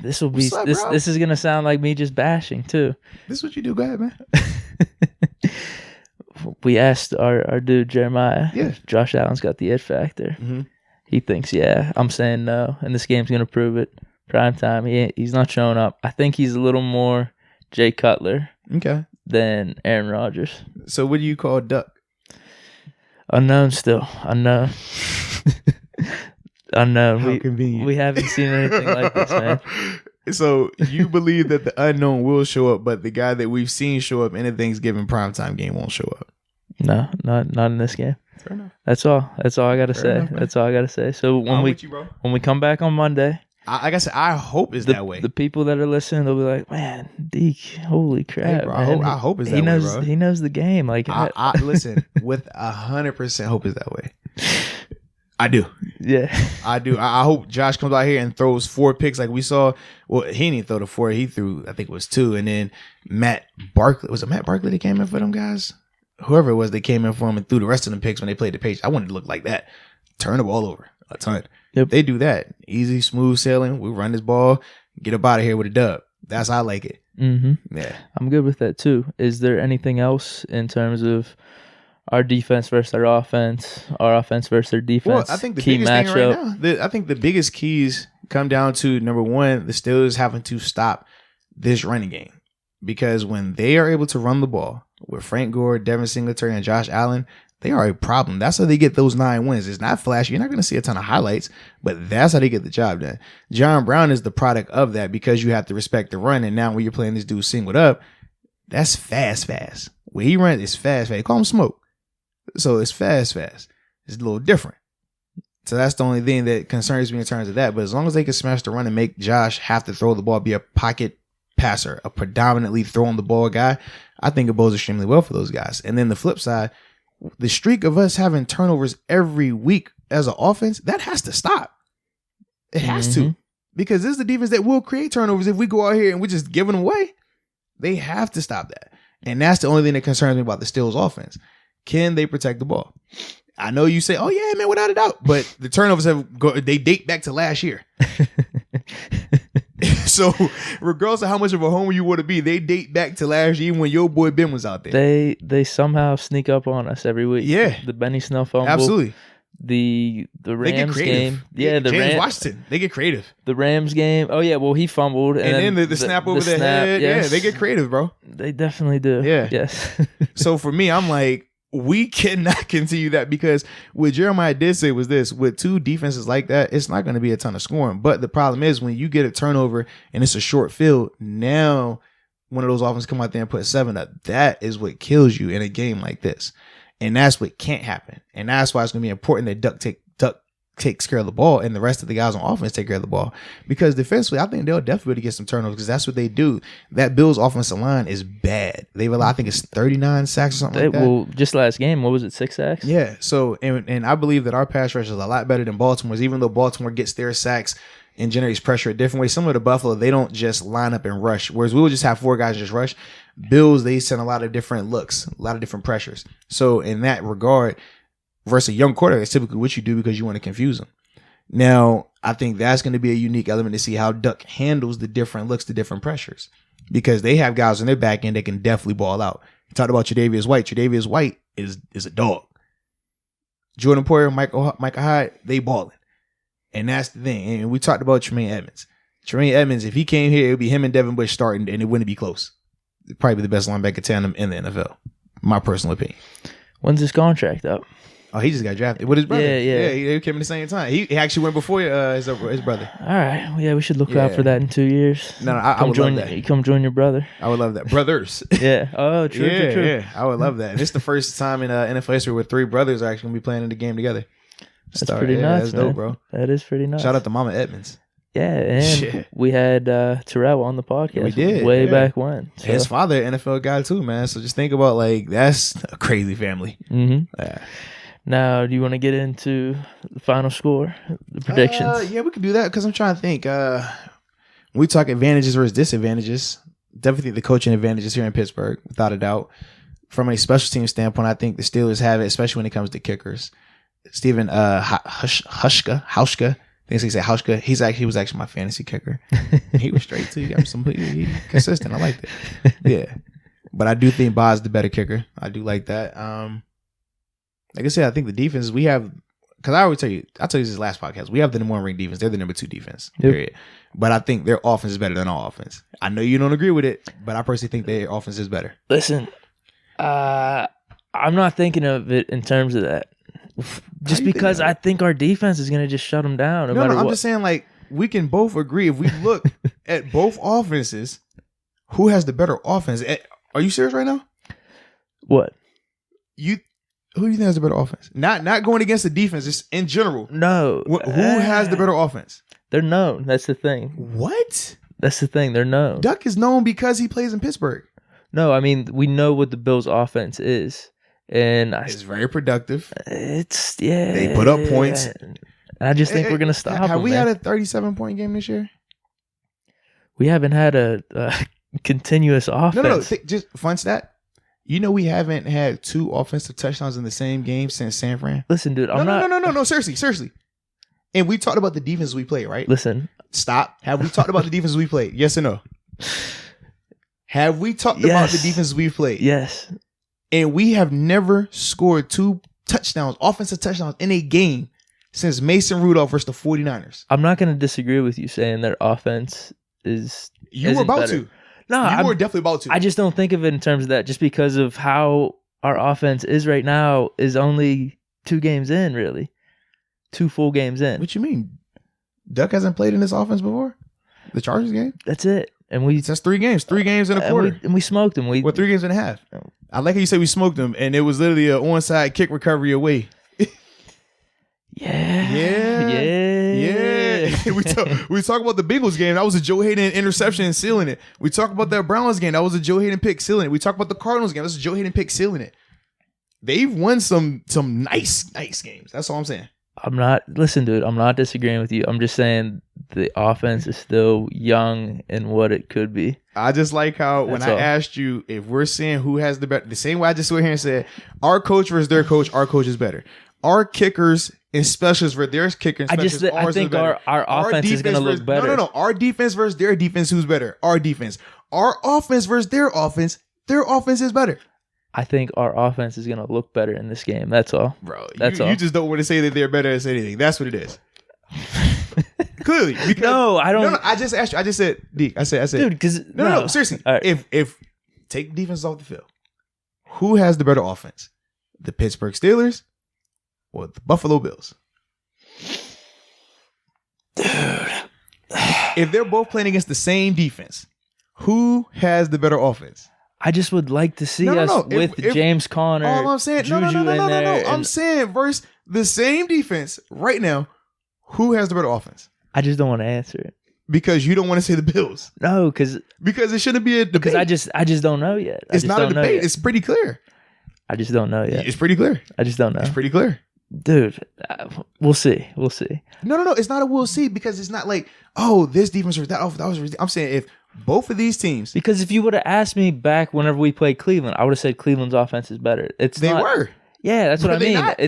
this will be, this is going to sound like me just bashing, too. This is what you do. Go ahead, man. We asked our dude Jeremiah if Josh Allen's got the it factor. Mm-hmm. He thinks, I'm saying no, and this game's going to prove it. Prime time, he's not showing up. I think he's a little more Jay Cutler than Aaron Rodgers. So what do you call Duck? Unknown still. Unknown. Unknown. How convenient. We haven't seen anything like this, man. So you believe that the unknown will show up, but the guy that we've seen show up in a Thanksgiving primetime game won't show up? No, not in this game. Fair enough. That's all I got to say. Enough, that's all I got to say. So when we come back on Monday, like I said, I hope it's that way. The people that are listening, they'll be like, "Man, Deke, holy crap!" Hey, bro, I hope it's that way, bro. He knows the game. Like, I listen with 100% hope it's that way. I do. Yeah. I do. I hope Josh comes out here and throws 4 picks like we saw. Well, he didn't throw the 4. He threw, I think it was 2. And then Matt Barkley. Was it Matt Barkley that came in for them guys? whoever it was that came in for him and threw the rest of them picks when they played the Patriots. I wanted to look like that. Turn the ball over a ton. Yep. They do that. Easy, smooth sailing. We run this ball, get up out of here with a dub. That's how I like it. Mm-hmm. Yeah. I'm good with that too. Is there anything else in terms of our defense versus our offense versus their defense? Well, I think the biggest thing right now, I think the biggest keys come down to, number one, the Steelers having to stop this running game. Because when they are able to run the ball with Frank Gore, Devin Singletary, and Josh Allen, they are a problem. That's how they get those 9 wins. It's not flashy. You're not going to see a ton of highlights, but that's how they get the job done. John Brown is the product of that because you have to respect the run. And now when you're playing this dude singled up, that's fast. When he runs, it's fast. They call him Smoke. So it's fast. It's a little different. So that's the only thing that concerns me in terms of that. But as long as they can smash the run and make Josh have to throw the ball, be a pocket passer, a predominantly throwing the ball guy, I think it bodes extremely well for those guys. And then the flip side, the streak of us having turnovers every week as an offense, that has to stop. It has to. Because this is the defense that will create turnovers if we go out here and we're just giving them away. They have to stop that. And that's the only thing that concerns me about the Steelers offense. Can they protect the ball? I know you say, oh, yeah, man, without a doubt. But the turnovers they date back to last year. So regardless of how much of a homer you want to be, they date back to last year when your boy Ben was out there. They somehow sneak up on us every week. Yeah. The Benny Snell fumble. Absolutely. The Rams game. Yeah, the James Washington. They get creative. The Rams game. Oh, yeah, well, he fumbled. And then the snap over the head. Yes. Yeah, they get creative, bro. They definitely do. Yeah. Yes. So for me, I'm like, we cannot continue that because what Jeremiah did say was this: with 2 defenses like that, it's not going to be a ton of scoring. But the problem is when you get a turnover and it's a short field, now one of those offenses come out there and put 7 up. That is what kills you in a game like this. And that's what can't happen. And that's why it's going to be important that Duck takes care of the ball and the rest of the guys on offense take care of the ball. Because defensively, I think they'll definitely be able to get some turnovers because that's what they do. That Bills offensive line is bad. They've allowed, I think it's 39 sacks or something like that. Well, just last game, what was it, 6 sacks? Yeah. So, and I believe that our pass rush is a lot better than Baltimore's, even though Baltimore gets their sacks and generates pressure a different way. Similar to Buffalo, they don't just line up and rush. Whereas we will just have 4 guys just rush. Bills, they send a lot of different looks, a lot of different pressures. So in that regard, versus a young quarterback, it's typically what you do because you want to confuse them. Now, I think that's going to be a unique element to see how Duck handles the different looks, the different pressures, because they have guys in their back end that can definitely ball out. You talked about Tre'Davious White. Tre'Davious White is a dog. Jordan Poyer, Michael Hyde, they balling. And that's the thing. And we talked about Tremaine Edmonds. Tremaine Edmonds, if he came here, it would be him and Devin Bush starting, and it wouldn't be close. It'd probably be the best linebacker tandem in the NFL, my personal opinion. When's his contract up? Oh, he just got drafted with his brother. Yeah. They came at the same time. He actually went before his brother. All right. Well, yeah, we should look out for that in 2 years. No, I would love that. You come join your brother. I would love that. Brothers. Yeah. Oh, true. Yeah. I would love that. And it's the first time in NFL history where 3 brothers are actually going to be playing in the game together. That's pretty nuts, That's dope, bro. That is pretty nuts. Shout out to Mama Edmonds. Yeah, and we had Terrell on the podcast. We did. Way back when. So. His father, NFL guy too, man. So just think about, like, that's a crazy family. Mm-hmm. Yeah. Now, do you want to get into the final score, the predictions? Yeah, we can do that because I'm trying to think. We talk advantages versus disadvantages. Definitely the coaching advantages here in Pittsburgh, without a doubt. From a special team standpoint, I think the Steelers have it, especially when it comes to kickers. Steven Hauschka. I think he said Hauschka. He was actually my fantasy kicker. He was straight too. He got he consistent. I liked it. Yeah, but I do think Bob's the better kicker. I do like that. Like I said, I think the defense we have, because I told you this last podcast, we have the number 1 ranked defense. They're the number 2 defense. Yep. Period. But I think their offense is better than our offense. I know you don't agree with it, but I personally think their offense is better. Listen, I'm not thinking of it in terms of that. Just because I think our defense is going to just shut them down. No, I'm just saying, like, we can both agree if we look at both offenses, who has the better offense? Are you serious right now? What? Who do you think has the better offense? Not going against the defense, just in general. No. Who has the better offense? They're known. That's the thing. What? That's the thing. They're known. Duck is known because he plays in Pittsburgh. No, I mean, we know what the Bills' offense is. And it's very productive. It's, they put up points. I just think we're going to stop them. Have we had a 37-point game this year? We haven't had a continuous offense. No. Just fun stat. You know we haven't had 2 offensive touchdowns in the same game since San Fran. Listen, dude, No. Seriously. And we talked about the defense we played, right? Listen. Stop. Have we talked about the defense we played? Yes or no? Have we talked about the defense we played? Yes. And we have never scored 2 touchdowns, offensive touchdowns in a game since Mason Rudolph versus the 49ers. I'm not going to disagree with you saying their offense is. You were about better. to. No, you were definitely about to. I just don't think of it in terms of that, just because of how our offense is right now is only 2 games in, really. 2 full games in. What you mean? Duck hasn't played in this offense before? The Chargers game? That's it. And that's 3 games. 3 games in a quarter. And we smoked them. 3 games and a half. I like how you say we smoked them, and it was literally an onside kick recovery away. Yeah. We talk about the Bengals game. That was a Joe Hayden interception sealing it. We talk about that Browns game. That was a Joe Hayden pick sealing it. We talk about the Cardinals game. That's a Joe Hayden pick sealing it. They've won some nice games. That's all I'm saying. Listen, dude, I'm not disagreeing with you. I'm just saying the offense is still young in what it could be. I just like how when I asked you if we're saying who has the better, the same way I just went here and said, our coach versus their coach, our coach is better. Our kickers and specialists versus their kickers and specialists, I think our offense is going to look better. No. Our defense versus their defense, who's better? Our defense. Our offense versus their offense is better. I think our offense is going to look better in this game. That's all. Bro, you just don't want to say that they're better at anything. That's what it is. Clearly. Because, no, I don't. No, I just asked you. I just said, Deke, I said. Dude, because. No, seriously. Right. If take defense off the field, who has the better offense? The Pittsburgh Steelers or the Buffalo Bills? Dude. If they're both playing against the same defense, who has the better offense? I just would like to see us with James Conner. All I'm saying, Juju no. I'm saying versus the same defense right now, who has the better offense? I just don't want to answer it because you don't want to say the Bills. No, because it shouldn't be a debate. Because I just don't know yet. It's not a debate. It's pretty clear. I just don't know yet. It's pretty clear. I just don't know. It's pretty clear. Dude, we'll see. No. It's not a we'll see because it's not like, oh, this defense was that. Oh, that was. I'm saying if both of these teams. Because if you would have asked me back whenever we played Cleveland, I would have said Cleveland's offense is better. They were. Yeah, that's what I mean. Not?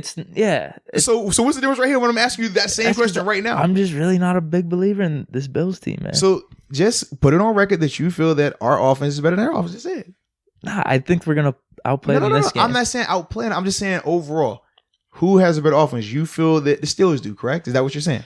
So what's the difference right here when I'm asking you that same question right now? I'm just really not a big believer in this Bills team, man. So just put it on record that you feel that our offense is better than their offense. That's it. Nah, I think we're gonna outplay them this game. I'm not saying outplay them. I'm just saying overall, who has a better offense? You feel that the Steelers do, correct? Is that what you're saying?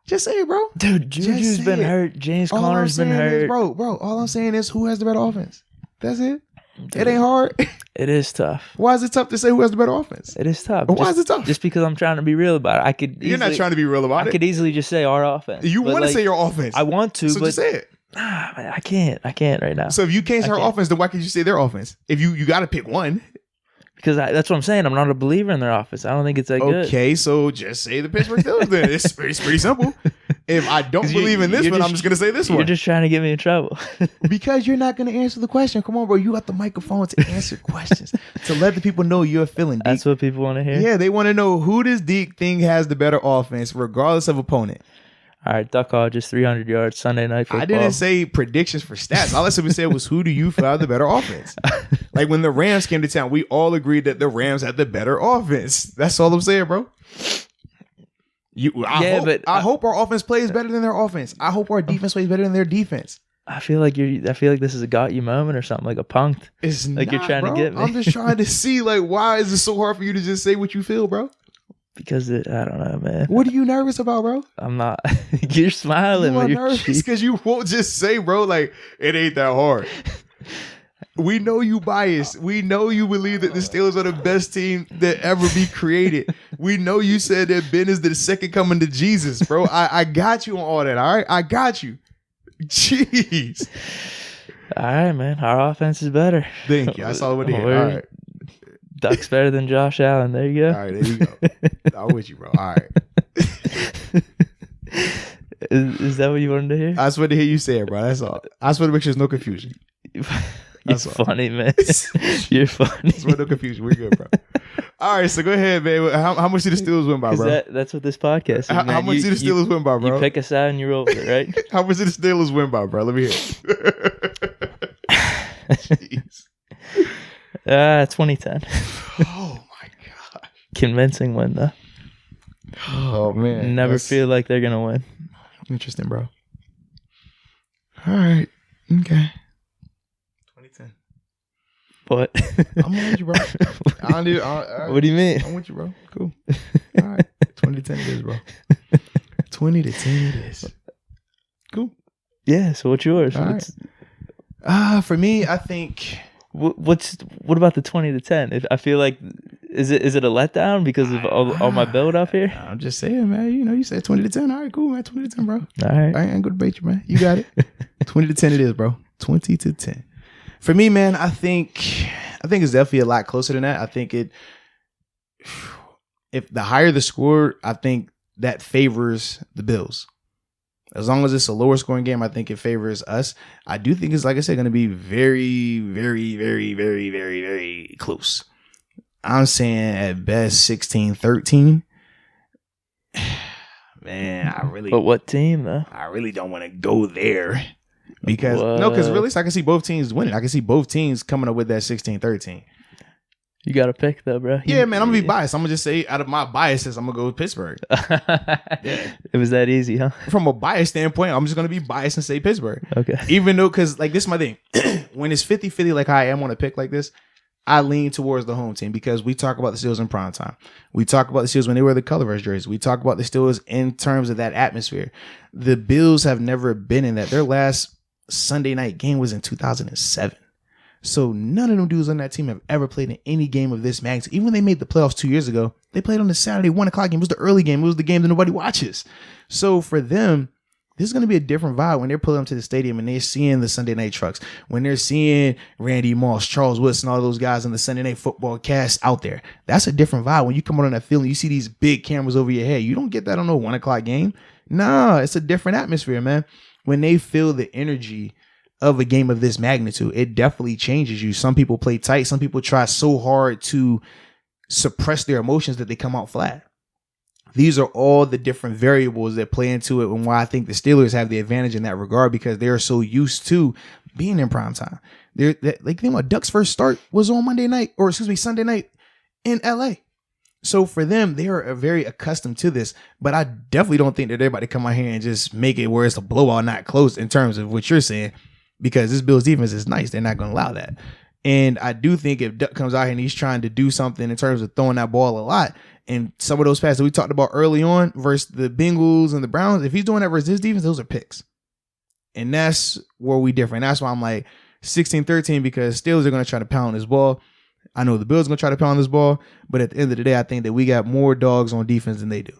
Just say it, bro. Dude, Juju's been hurt. James Conner's been hurt. Bro, all I'm saying is who has the better offense? That's it. Dude, it ain't hard. It is tough. Why is it tough to say who has the better offense? It is tough. Why is it tough? Just because I'm trying to be real about it. You're not trying to be real about it. I could easily just say our offense. You want to say your offense. I want to, so but just say it. Nah, man, I can't right now. So if you can't say our offense, then why can't you say their offense? If you got to pick one. Because that's what I'm saying. I'm not a believer in their offense. I don't think it's that good. Okay, so just say the Pittsburgh Steelers then. It's pretty simple. If I don't believe in this one, I'm just going to say this one. You're just trying to get me in trouble. Because you're not going to answer the question. Come on, bro. You got the microphone to answer questions. To let the people know you're feeling, Deke. That's what people want to hear? Yeah, they want to know who does Deke think has the better offense, regardless of opponent. All right, Duck Hall, just 300 yards, Sunday night football. I didn't say predictions for stats. All I simply said was who do you feel had the better offense? Like when the Rams came to town, we all agreed that the Rams had the better offense. That's all I'm saying, bro. I hope our offense plays better than their offense. I hope our defense plays better than their defense. I feel like this is a got you moment or something, like a punked. It's like not, you're trying bro. to get me. I'm just trying to see why is it so hard for you to just say what you feel, bro? Because I don't know, man. What are you nervous about, bro? I'm not. You're smiling. You are nervous because you won't just say, bro, like it ain't that hard. We know you biased. We know you believe that the Steelers are the best team that ever be created. We know you said that Ben is the second coming to Jesus, bro. I got you on all that, all right? I got you. Jeez. All right, man. Our offense is better. Thank you. I saw what it did. All right. Duck's better than Josh Allen. There you go. All right, there you go. I'm with you, bro. All right. Is that what you wanted to hear? I just wanted to hear you say it, bro. That's all. I just want to make sure there's no confusion. You're funny, man. You're funny. There's no confusion. We're good, bro. All right, so go ahead, man. How much did the Steelers win by, bro? That's what this podcast is, man. How much did the Steelers win by, bro? You pick a side and you roll with it, right? How much did the Steelers win by, bro? Let me hear it. Jeez. 2010. Oh my god. Convincing win though. Oh man. Never feel like they're gonna win. Interesting, bro. All right. Okay. 2010. What? I'm with you, bro. What do you mean? I'm with you, bro. Cool. All right. 2010 it is, bro. 2010 it is. Cool. Yeah. So what's yours? All right. For me, I think. What about the 20 to 10? I feel like is it a letdown because of all my build up here? I'm just saying, man. You said 20 to 10. All right, cool, man. 20 to 10, bro. All right. I ain't gonna debate you, man. You got it. 20 to 10 it is, bro. 20 to 10. For me, man, I think it's definitely a lot closer than that. I think if the higher the score, I think that favors the Bills. As long as it's a lower scoring game, I think it favors us. I do think it's, like I said, going to be very, very, very, very, very, very close. I'm saying at best 16-13. Man, I really. But what team though? I really don't want to go there because really, I can see both teams winning. I can see both teams coming up with that 16-13. You got to pick though, bro. Yeah, man, I'm gonna be biased. I'm gonna just say out of my biases, I'm gonna go with Pittsburgh. Yeah. It was that easy, huh? From a bias standpoint, I'm just gonna be biased and say Pittsburgh. Okay. Even though, because like this is my thing. When it's 50-50 like I am on a pick like this, I lean towards the home team because we talk about the Steelers in prime time. We talk about the Steelers when they wear the colorless jerseys. We talk about the Steelers in terms of that atmosphere. The Bills have never been in that. Their last Sunday night game was in 2007. So none of them dudes on that team have ever played in any game of this magnitude. Even when they made the playoffs 2 years ago, they played on the Saturday 1 o'clock game. It was the early game. It was the game that nobody watches. So for them, this is going to be a different vibe when they're pulling up to the stadium and they're seeing the Sunday night trucks, when they're seeing Randy Moss, Charles Woodson, all those guys in the Sunday night football cast out there. That's a different vibe. When you come on that field and you see these big cameras over your head, you don't get that on no 1 o'clock game. Nah, it's a different atmosphere, man. When they feel the energy of a game of this magnitude, it definitely changes you. Some people play tight. Some people try so hard to suppress their emotions that they come out flat. These are all the different variables that play into it, and why I think the Steelers have the advantage in that regard because they are so used to being in prime time. Like, think about Duck's first start was on Sunday night in LA. So for them, they are very accustomed to this, but I definitely don't think that everybody come out here and just make it where it's a blowout, not close in terms of what you're saying. Because this Bills defense is nice. They're not going to allow that. And I do think if Duck comes out here and he's trying to do something in terms of throwing that ball a lot, and some of those passes that we talked about early on versus the Bengals and the Browns, if he's doing that versus this defense, those are picks. And that's where we differ. And that's why I'm like 16-13 because Steelers are going to try to pound this ball. I know the Bills are going to try to pound this ball. But at the end of the day, I think that we got more dogs on defense than they do.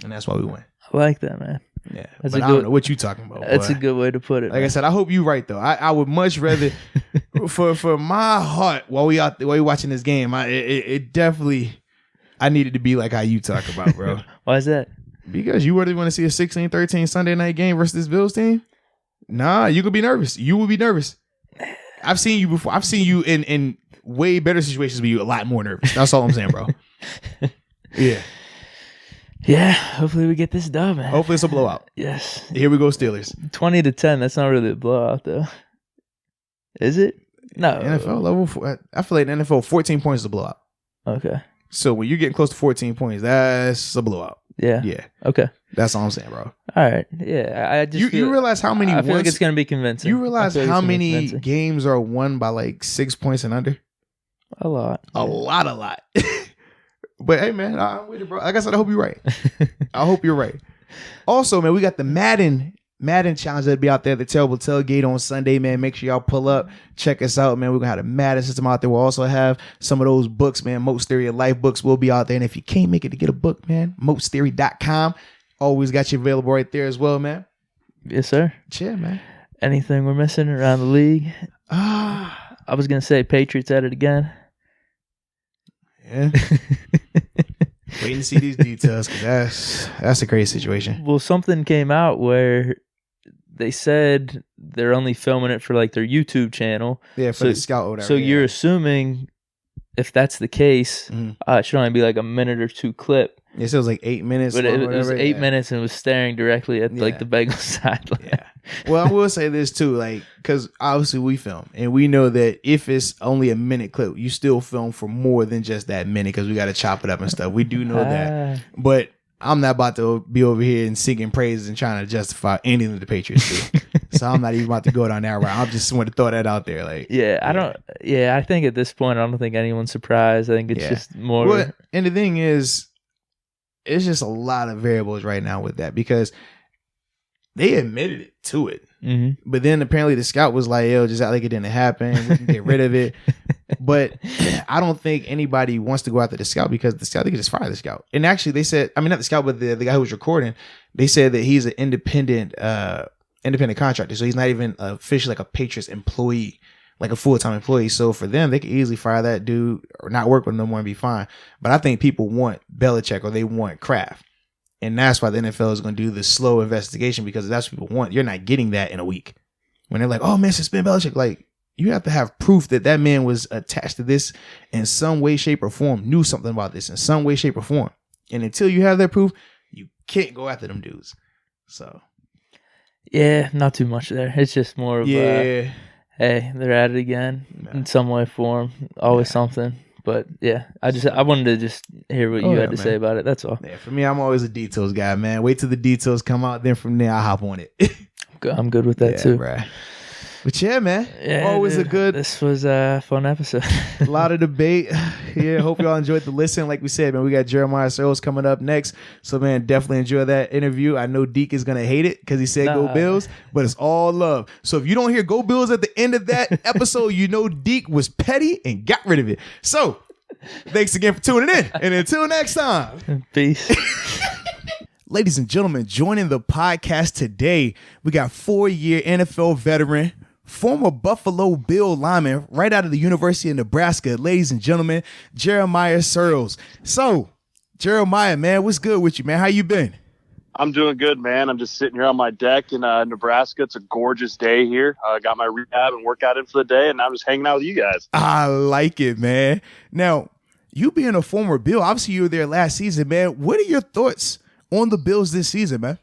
And that's why we win. I like that, man. Yeah, but I don't know what you talking about. That's a good way to put it. Like man. I said, I hope you're right though. I would much rather, for my heart, while we watching this game, it definitely, I needed to be like how you talk about, bro. Why is that? Because you really want to see a 16-13 Sunday night game versus this Bills team? Nah, you could be nervous. You will be nervous. I've seen you before. I've seen you in way better situations, but you a lot more nervous. That's all I'm saying, bro. Yeah. Yeah, hopefully we get this done, man. Hopefully it's a blowout. Yes. Here we go, Steelers. 20-10, that's not really a blowout, though. Is it? No. NFL level, I feel like the NFL, 14 points is a blowout. Okay. So when you're getting close to 14 points, that's a blowout. Yeah. Yeah. Okay. That's all I'm saying, bro. All right. Yeah. I just you realize how many I feel like it's going to be convincing. You realize how many games are won by like 6 points and under? A lot. A lot. But hey, man, I'm with it, bro. Like I said, I hope you're right. I hope you're right. Also, man, we got the Madden challenge that'll be out there, the Terrible Tailgate on Sunday, man. Make sure y'all pull up. Check us out, man. We're going to have the Madden system out there. We'll also have some of those books, man. Moats Theory of Life books will be out there. And if you can't make it to get a book, man, moatstheory.com. Always got you available right there as well, man. Yes, sir. Yeah, man. Anything we're missing around the league? I was going to say Patriots at it again. Yeah. Waiting to see these details because that's a crazy situation. Well, something came out where they said they're only filming it for like their YouTube channel. Yeah, for the scout or whatever. So you're assuming if that's the case, it should only be like a minute or two clip. Yeah, so it was like 8 minutes. But it was 8 minutes and it was staring directly at like the Bengals sideline. Yeah. Well, I will say this too, like, because obviously we film and we know that if it's only a minute clip, you still film for more than just that minute because we got to chop it up and stuff. We do know that, but I'm not about to be over here and singing praises and trying to justify anything the Patriots do. So I'm not even about to go down that route. I just want to throw that out there. Like, I think at this point, I don't think anyone's surprised. I think it's just more. Well, and the thing is, it's just a lot of variables right now with that because they admitted it to it. Mm-hmm. But then apparently the scout was like, yo, just act like it didn't happen. We can get rid of it. But I don't think anybody wants to go after the scout because the scout, they could just fire the scout. And actually they said, I mean, not the scout, but the guy who was recording, they said that he's an independent contractor. So he's not even officially like a Patriots employee, like a full-time employee. So for them, they could easily fire that dude or not work with him no more and be fine. But I think people want Belichick or they want Kraft. And that's why the NFL is going to do the slow investigation because that's what people want. You're not getting that in a week. When they're like, oh, man, suspend Belichick. Like, you have to have proof that that man was attached to this in some way, shape, or form, knew something about this in some way, shape, or form. And until you have that proof, you can't go after them dudes. So. Yeah, not too much there. It's just more of hey, they're at it again in some way, form. Always something. But yeah, I wanted to just hear what you had to say about it. That's all. Yeah, for me, I'm always a details guy, man. Wait till the details come out, then from there I hop on it. I'm good with that too, bro. But yeah, man, always a good. This was a fun episode. A lot of debate. Yeah, hope y'all enjoyed the listen. Like we said, man, we got Jeremiah Searles coming up next. So man, definitely enjoy that interview. I know Deke is gonna hate it because he said go Bills, but it's all love. So if you don't hear go Bills at the end of that episode, you know Deke was petty and got rid of it. So thanks again for tuning in, and until next time, peace. Ladies and gentlemen, joining the podcast today, we got 4-year NFL veteran, former Buffalo Bill lineman right out of the University of Nebraska, ladies and gentlemen, Jeremiah Searles. So, Jeremiah, man, what's good with you, man? How you been? I'm doing good, man. I'm just sitting here on my deck in Nebraska. It's a gorgeous day here. I got my rehab and workout in for the day, and I'm just hanging out with you guys. I like it, man. Now, you being a former Bill, obviously you were there last season, man. What are your thoughts on the Bills this season, man?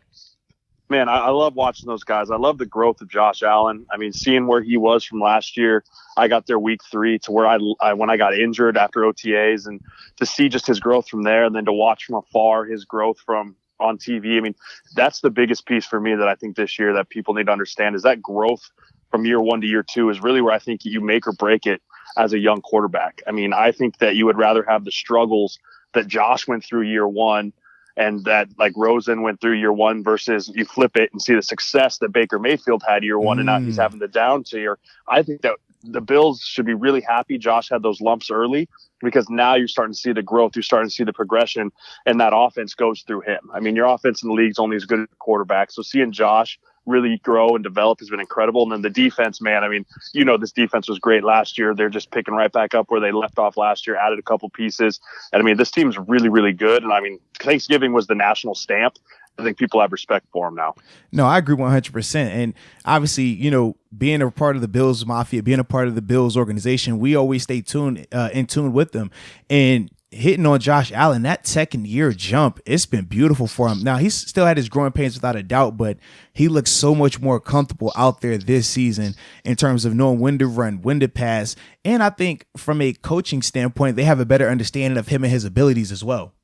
Man, I love watching those guys. I love the growth of Josh Allen. I mean, seeing where he was from last year, I got there week 3 to where I when I got injured after OTAs, and to see just his growth from there, and then to watch from afar his growth from on TV. I mean, that's the biggest piece for me that I think this year that people need to understand is that growth from year 1 to year 2 is really where I think you make or break it as a young quarterback. I mean, I think that you would rather have the struggles that Josh went through year 1 and that like Rosen went through year 1 versus you flip it and see the success that Baker Mayfield had year 1 and now he's having the down tier. I think that the Bills should be really happy Josh had those lumps early because now you're starting to see the growth, you're starting to see the progression, and that offense goes through him. I mean, your offense in the league is only as good as a quarterback. So seeing Josh really grow and develop has been incredible. And then the defense, man, I mean, you know, this defense was great last year. They're just picking right back up where they left off last year, added a couple pieces. And I mean, this team's really, really good. And I mean, Thanksgiving was the national stamp. I think people have respect for him now. No, I agree 100%. And obviously, you know, being a part of the Bills Mafia, being a part of the Bills organization, we always stay in tune with them. And hitting on Josh Allen, that second year jump, it's been beautiful for him. Now, he's still had his growing pains without a doubt, but he looks so much more comfortable out there this season in terms of knowing when to run, when to pass. And I think from a coaching standpoint, they have a better understanding of him and his abilities as well.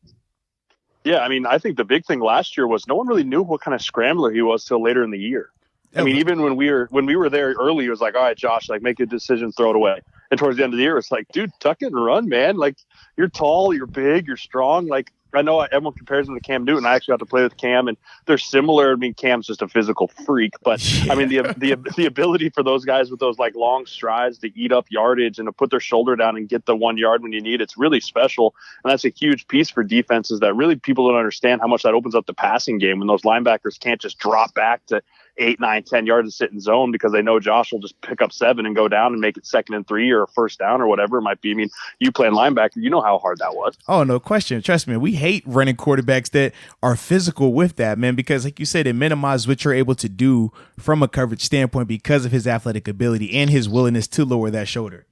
Yeah, I mean, I think the big thing last year was no one really knew what kind of scrambler he was till later in the year. I mean, even when we were there early, it was like, all right, Josh, like make a decision, throw it away. And towards the end of the year, it's like, dude, tuck it and run, man. Like you're tall, you're big, you're strong. Like I know everyone compares him to Cam Newton. I actually got to play with Cam, and they're similar. I mean, Cam's just a physical freak, but I mean, the ability for those guys with those like long strides to eat up yardage and to put their shoulder down and get the 1 yard when you need it's really special. And that's a huge piece for defenses that really people don't understand how much that opens up the passing game when those linebackers can't just drop back to 8, 9, 10 yards and sit in zone because they know Josh will just pick up 7 and go down and make it 2nd and 3 or a first down or whatever it might be. I mean, you playing linebacker, you know how hard that was. Oh, no question. Trust me. We hate running quarterbacks that are physical with that, man, because like you said, it minimizes what you're able to do from a coverage standpoint because of his athletic ability and his willingness to lower that shoulder.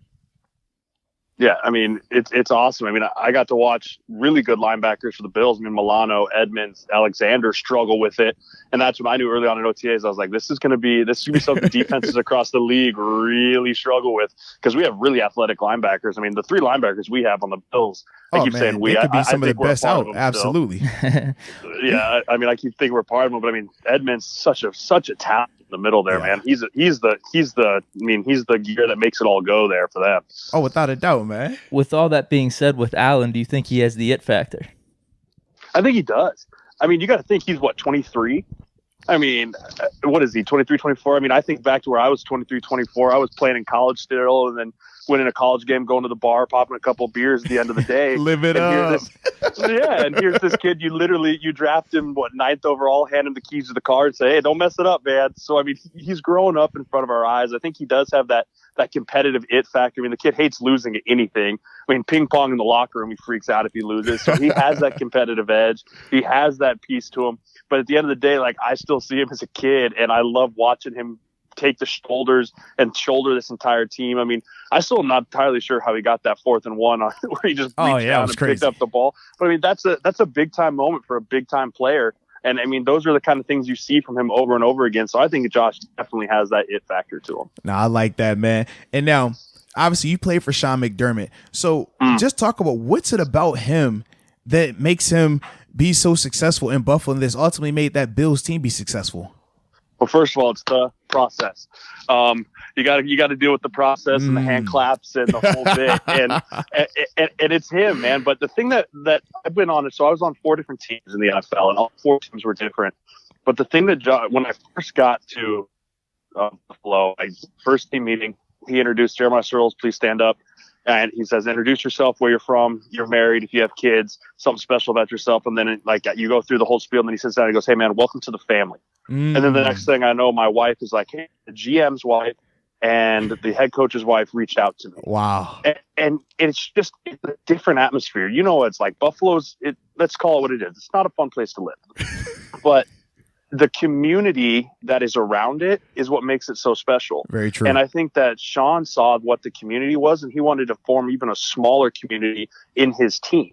Yeah, I mean, it's awesome. I mean, I got to watch really good linebackers for the Bills. I mean, Milano, Edmonds, Alexander struggle with it. And that's when I knew early on in OTAs, I was like, this is going to be something defenses across the league really struggle with, because we have really athletic linebackers. I mean, the 3 linebackers we have on the Bills, I keep saying they could be some of the best out. Absolutely. Yeah, I mean, I keep thinking we're part of them, but I mean, Edmonds such a talent in the middle there, man. He's the gear that makes it all go there for them. Oh, without a doubt, man. With all that being said, with Allen, do you think he has the it factor? I think he does. I mean, you got to think he's 23? I mean, what is he, 23, 24? I mean, I think back to where I was 23, 24. I was playing in college still, and then winning a college game, going to the bar, popping a couple beers at the end of the day. Live it up. And here's this kid, you draft him, 9th overall, hand him the keys to the car and say, hey, don't mess it up, man. So, I mean, he's growing up in front of our eyes. I think he does have that competitive it factor. I mean, the kid hates losing at anything. I mean, ping pong in the locker room, he freaks out if he loses. So he has that competitive edge. He has that piece to him. But at the end of the day, I still see him as a kid, and I love watching him take the shoulders and shoulder this entire team. I mean, I still am not entirely sure how he got that 4th and 1 where he just reached down and picked up the ball. But I mean, that's a big time moment for a big time player. And I mean, those are the kind of things you see from him over and over again. So I think Josh definitely has that it factor to him. No, I like that, man. And now, obviously, you play for Sean McDermott. So just talk about what's it about him that makes him be so successful in Buffalo and this ultimately made that Bills team be successful. Well, first of all, it's the process. You got to deal with the process and the hand claps and the whole bit, and it's him, man. But the thing that I've been on, so I was on 4 different teams in the NFL, and all 4 teams were different. But the thing that when I first got to Buffalo, first team meeting, he introduced Jeremiah Searles, please stand up. And he says, introduce yourself, where you're from, you're married, if you have kids, something special about yourself. And then you go through the whole spiel, and then he sits down and he goes, hey, man, welcome to the family. And then the next thing I know, my wife is like, hey, the GM's wife and the head coach's wife reached out to me. Wow. And it's a different atmosphere. You know, it's like Buffalo's, let's call it what it is. It's not a fun place to live. But the community that is around it is what makes it so special. Very true. And I think that Sean saw what the community was, and he wanted to form even a smaller community in his team.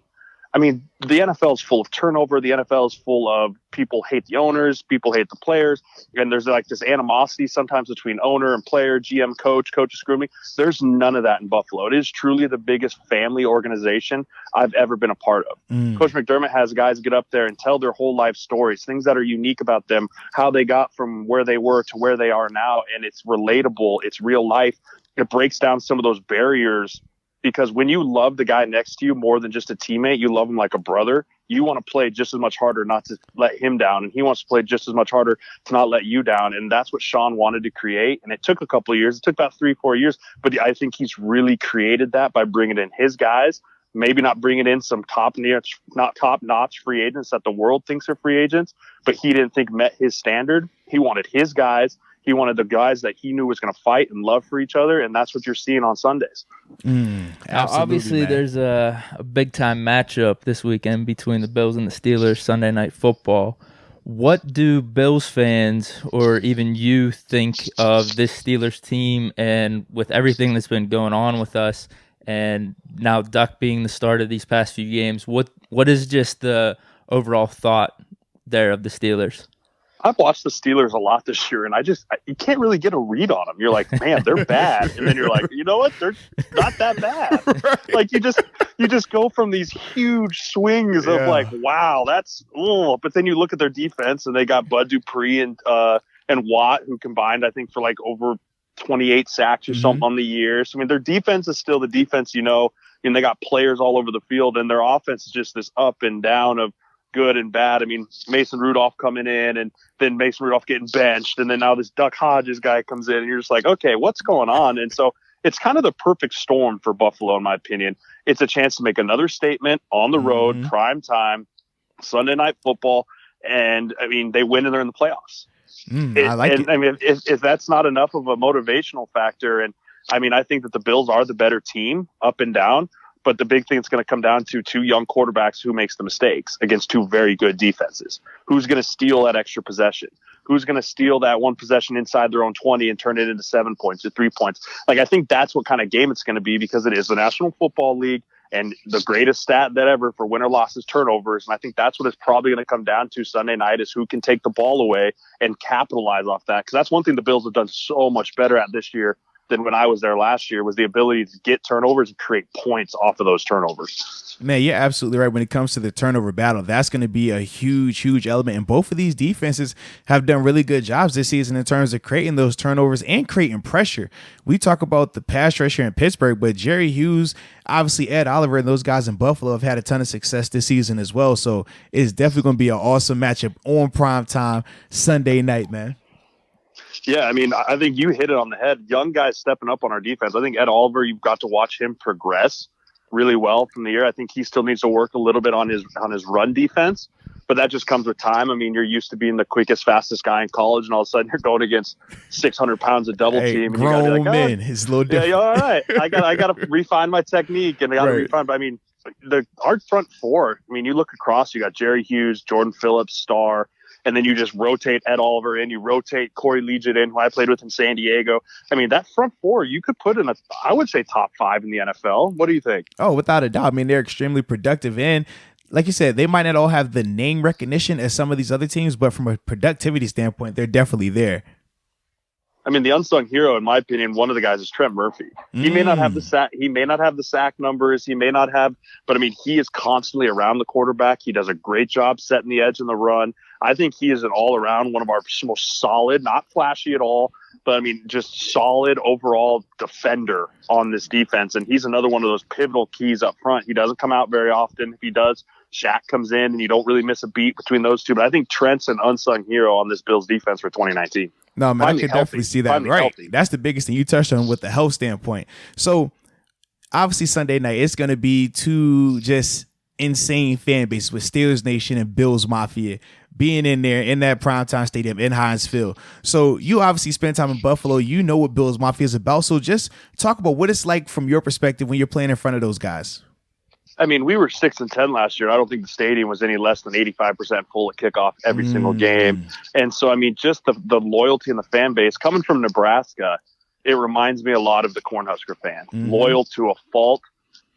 I mean, the NFL is full of turnover. The NFL is full of people hate the owners, people hate the players, and there's this animosity sometimes between owner and player, GM, coaches screw me. There's none of that in Buffalo. It is truly the biggest family organization I've ever been a part of. Coach McDermott has guys get up there and tell their whole life stories, things that are unique about them, how they got from where they were to where they are now, and it's relatable. It's real life. It breaks down some of those barriers. Because when you love the guy next to you more than just a teammate, you love him like a brother, you want to play just as much harder not to let him down. And he wants to play just as much harder to not let you down. And that's what Sean wanted to create. And it took a couple of years. It took about 3-4 years. But I think he's really created that by bringing in his guys, maybe not bringing in some top-notch free agents that the world thinks are free agents, but he didn't think met his standard. He wanted his guys. He wanted the guys that he knew was going to fight and love for each other, and that's what you're seeing on Sundays. Obviously, man, there's a big-time matchup this weekend between the Bills and the Steelers, Sunday Night Football. What do Bills fans or even you think of this Steelers team, and with everything that's been going on with us, and now Duck being the start of these past few games, what is just the overall thought there of the Steelers? I've watched the Steelers a lot this year, and you can't really get a read on them. You're like, man, they're bad. And then you're like, you know what? They're not that bad. Right. Like you just go from these huge swings of like, wow, that's, but then you look at their defense and they got Bud Dupree and Watt, who combined, I think, for like over 28 sacks or something on the year. So, I mean, their defense is still the defense, and they got players all over the field, and their offense is just this up and down of good and bad. I mean, Mason Rudolph coming in, and then Mason Rudolph getting benched, and then now this Duck Hodges guy comes in, and you're just like, okay, what's going on? And so it's kind of the perfect storm for Buffalo, in my opinion. It's a chance to make another statement on the road, prime time, Sunday Night Football, and I mean, they win and they're in the playoffs. I like it. I mean, if that's not enough of a motivational factor, and I mean, I think that the Bills are the better team up and down. But the big thing is going to come down to 2 young quarterbacks who makes the mistakes against 2 very good defenses. Who's going to steal that extra possession? who's going to steal that one possession inside their own 20 and turn it into 7 points or 3 points. Like, I think that's what kind of game it's going to be, because it is the National Football League, and the greatest stat that ever for win or loss is turnovers. And I think that's what it's probably going to come down to Sunday night, is who can take the ball away and capitalize off that. Because that's one thing the Bills have done so much better at this year than when I was there last year, was the ability to get turnovers and create points off of those turnovers. Man, you're absolutely right. When it comes to the turnover battle, that's going to be a huge element. And both of these defenses have done really good jobs this season in terms of creating those turnovers and creating pressure. We talk about the pass rush here in Pittsburgh, but Jerry Hughes, obviously Ed Oliver, and those guys in Buffalo have had a ton of success this season as well. So it's definitely going to be an awesome matchup on prime time Sunday night, man. Yeah, I mean, I think you hit it on the head. Young guys stepping up on our defense. I think Ed Oliver, you've got to watch him progress really well from the year. I think he still needs to work a little bit on his run defense, but that just comes with time. I mean, you're used to being the quickest, fastest guy in college, and all of a sudden you're going against 600 pounds of double team. And grown you gotta be like, men, it's a little different. Yeah, all right. I got to refine my technique, and I got to refine. But I mean, our front four. I mean, you look across. You got Jerry Hughes, Jordan Phillips, Starr. And then you just rotate Ed Oliver in, you rotate Corey Liuget in, who I played with in San Diego. I mean, that front four, you could put in I would say top 5 in the NFL. What do you think? Oh, without a doubt. I mean, they're extremely productive. And like you said, they might not all have the name recognition as some of these other teams, but from a productivity standpoint, they're definitely there. I mean, the unsung hero, in my opinion, one of the guys is Trent Murphy. He may not have the sack. He may not have the sack numbers. He may not have, but I mean, he is constantly around the quarterback. He does a great job setting the edge in the run. I think he is an all-around one of our most solid, not flashy at all, but I mean, just solid overall defender on this defense. And he's another one of those pivotal keys up front. He doesn't come out very often. If he does, Shaq comes in, and you don't really miss a beat between those two. But I think Trent's an unsung hero on this Bills defense for 2019. No, man, I can definitely see that. Right. Healthy. That's the biggest thing you touched on with the health standpoint. So obviously Sunday night, it's going to be two just insane fan bases with Steelers Nation and Bills Mafia being in there in that primetime stadium in Heinz Field. So you obviously spend time in Buffalo. You know what Bills Mafia is about. So just talk about what it's like from your perspective when you're playing in front of those guys. I mean, we were 6-10 last year. I don't think the stadium was any less than 85% full at kickoff every single game. And so, I mean, just the loyalty in the fan base coming from Nebraska, it reminds me a lot of the Cornhusker fan. Loyal to a fault,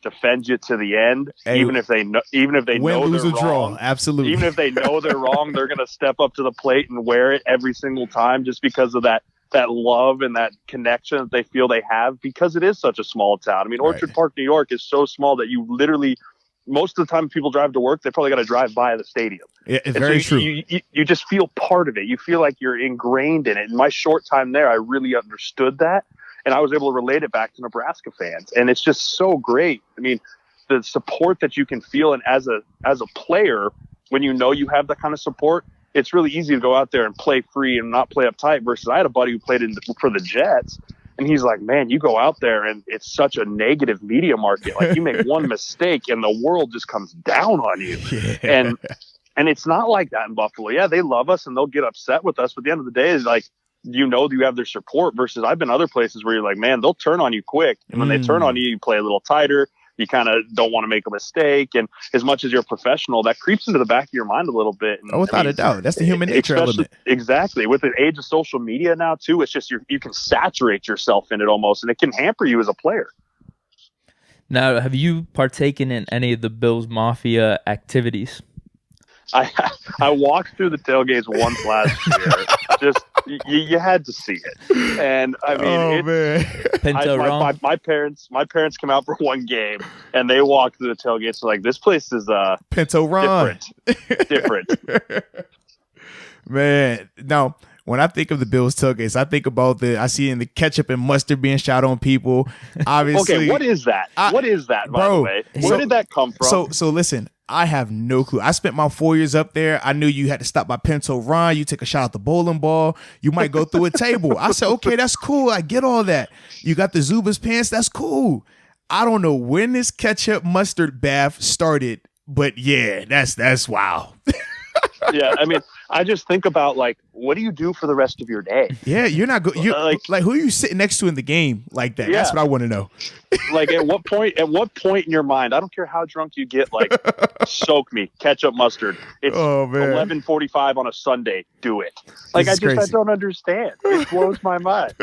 defend you to the end, even if they know they're wrong. Absolutely. Even if they know they're wrong, they're going to step up to the plate and wear it every single time, just because of that love and that connection that they feel they have, because it is such a small town. I mean, Orchard Park, New York is so small that you literally, most of the time people drive to work, they probably got to drive by the stadium. Yeah, it's very true. You just feel part of it. You feel like you're ingrained in it. In my short time there, I really understood that, and I was able to relate it back to Nebraska fans. And it's just so great. I mean, the support that you can feel, and as a player, when you know you have that kind of support, it's really easy to go out there and play free and not play uptight, versus I had a buddy who played for the Jets, and he's like, man, you go out there and it's such a negative media market. Like, you make one mistake and the world just comes down on you. Yeah. And it's not like that in Buffalo. Yeah, they love us and they'll get upset with us, but at the end of the day, it's like, you know, you have their support, versus I've been other places where you're like, man, they'll turn on you quick. And when they turn on you, you play a little tighter. You kind of don't want to make a mistake. And as much as you're a professional, that creeps into the back of your mind a little bit. And, without a doubt. That's the human nature element. Exactly. With the age of social media now, too, it's just you can saturate yourself in it almost, and it can hamper you as a player. Now, have you partaken in any of the Bills Mafia activities? I walked through the tailgates once last year. Just you had to see it, and I mean, Pinto Ron. My parents came out for one game, and they walked through the tailgates. Like, this place is Pinto Ron different. Man, now when I think of the Bills tailgates, I think about I see in the ketchup and mustard being shot on people. Obviously, okay, what is that? What is that, by the way? Where did that come from? So listen. I have no clue. I spent my 4 years up there. I knew you had to stop by Pinto Ron. You take a shot at the bowling ball. You might go through a table. I said, okay, that's cool. I get all that. You got the Zubas pants. That's cool. I don't know when this ketchup mustard bath started, but yeah, that's wow. Yeah, I mean, I just think about, like, what do you do for the rest of your day? Yeah, you're not good. Like who are you sitting next to in the game like that? Yeah. That's what I want to know. Like at what point in your mind, I don't care how drunk you get, like soak me, ketchup, mustard. It's 11:45 on a Sunday. Do it. Like I don't understand. It blows my mind.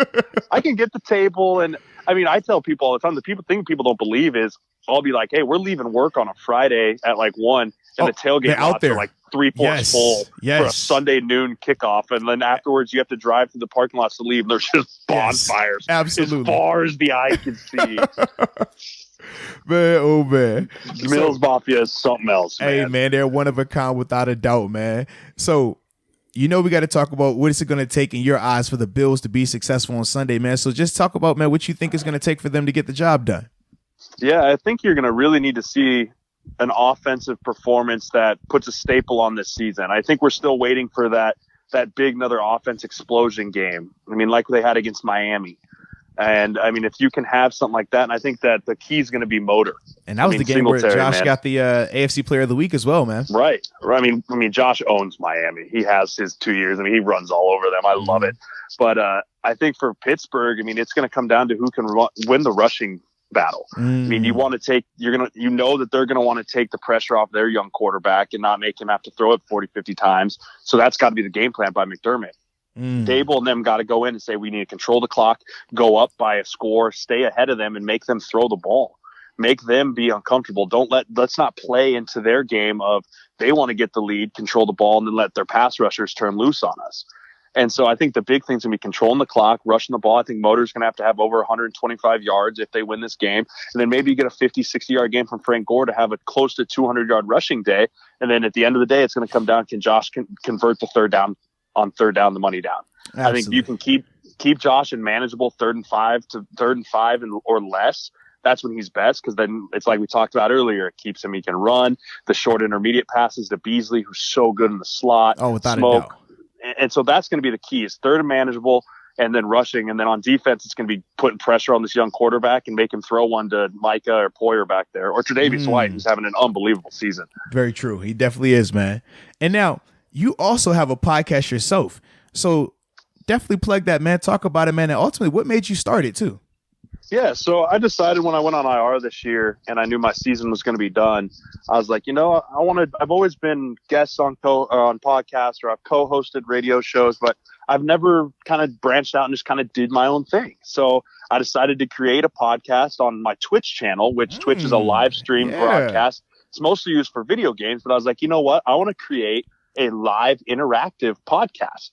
I can get the table, and I mean, I tell people all the time, the thing people don't believe is I'll be like, hey, we're leaving work on a Friday at like 1, and the tailgate lots are like 3/4 full for a Sunday noon kickoff, and then afterwards you have to drive through the parking lots to leave, and there's just bonfires absolutely as far as the eye can see. Man, oh man, Mills Mafia is something else, man. Hey man, they're one of a kind without a doubt, man. So we got to talk about what is it going to take in your eyes for the Bills to be successful on Sunday, man. So just talk about, man, what you think is going to take for them to get the job done. Yeah, I think you're going to really need to see an offensive performance that puts a staple on this season. I think we're still waiting for that big another offense explosion game. I mean, like they had against Miami. And I mean, if you can have something like that, and I think that the key is going to be motor. And that was the game where Josh got the AFC Player of the Week as well, man. Right. I mean, Josh owns Miami. He has his 2 years. I mean, he runs all over them. I love it. But I think for Pittsburgh, I mean, it's going to come down to who can win the rushing battle. I mean, you want to take, you know that they're going to want to take the pressure off their young quarterback and not make him have to throw it 40, 50 times. So that's got to be the game plan by McDermott. Dable and them got to go in and say, we need to control the clock, go up by a score, stay ahead of them and make them throw the ball, make them be uncomfortable. Let's not play into their game of they want to get the lead, control the ball, and then let their pass rushers turn loose on us. And so I think the big thing's going to be controlling the clock, rushing the ball. I think Motor's going to have over 125 yards if they win this game. And then maybe you get a 50, 60-yard game from Frank Gore to have a close to 200-yard rushing day. And then at the end of the day, it's going to come down, can Josh convert the third down, the money down. Absolutely. I think you can keep Josh in manageable 3rd and 5 or less. That's when he's best, because then it's like we talked about earlier. It keeps him. He can run the short intermediate passes to Beasley, who's so good in the slot. Oh, without a doubt. And so that's going to be the key, is 3rd and manageable and then rushing. And then on defense, it's going to be putting pressure on this young quarterback and make him throw one to Micah or Poyer back there, or Tre'Davious White, who's having an unbelievable season. Very true. He definitely is, man. And now you also have a podcast yourself. So definitely plug that, man. Talk about it, man. And ultimately, what made you start it too? Yeah, so I decided when I went on IR this year and I knew my season was going to be done, I was like, I've always been guests on podcasts, or I've co-hosted radio shows, but I've never kind of branched out and just kind of did my own thing. So I decided to create a podcast on my Twitch channel, which Twitch is a live stream broadcast. It's mostly used for video games, but I was like, you know what? I want to create a live interactive podcast.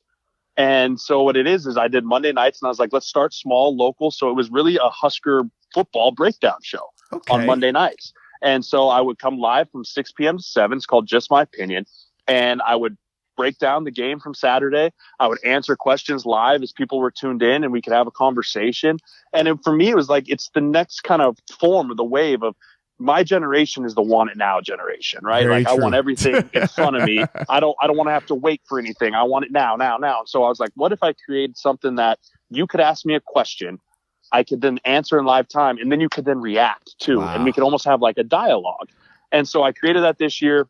And so what it is I did Monday nights, and I was like, let's start small, local. So it was really a Husker football breakdown show on Monday nights. And so I would come live from 6 p.m. to 7. It's called Just My Opinion. And I would break down the game from Saturday. I would answer questions live as people were tuned in, and we could have a conversation. And for me, it was like, it's the next kind of form of the wave of, my generation is the want it now generation, right? Very like true. I want everything in front of me. I don't want to have to wait for anything. I want it now. So I was like, what if I created something that you could ask me a question, I could then answer in live time, and then you could then react too. Wow. And we could almost have like a dialogue. And so I created that this year,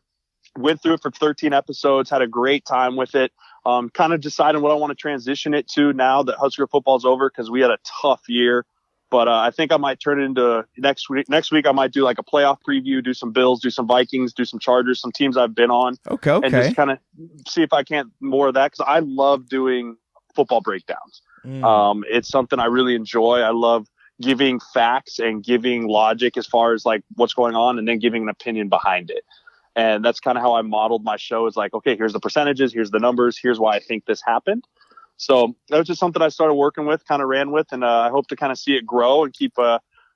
went through it for 13 episodes, had a great time with it. Kind of deciding what I want to transition it to now that Husker football's over, because we had a tough year. But I think I might turn it into next week. Next week, I might do like a playoff preview, do some Bills, do some Vikings, do some Chargers, some teams I've been on. Okay. And just kind of see if I can't more of that, because I love doing football breakdowns. It's something I really enjoy. I love giving facts and giving logic as far as like what's going on, and then giving an opinion behind it. And that's kind of how I modeled my show. Is like, okay, here's the percentages, here's the numbers, here's why I think this happened. So that was just something I started working with, kind of ran with, and I hope to kind of see it grow and keep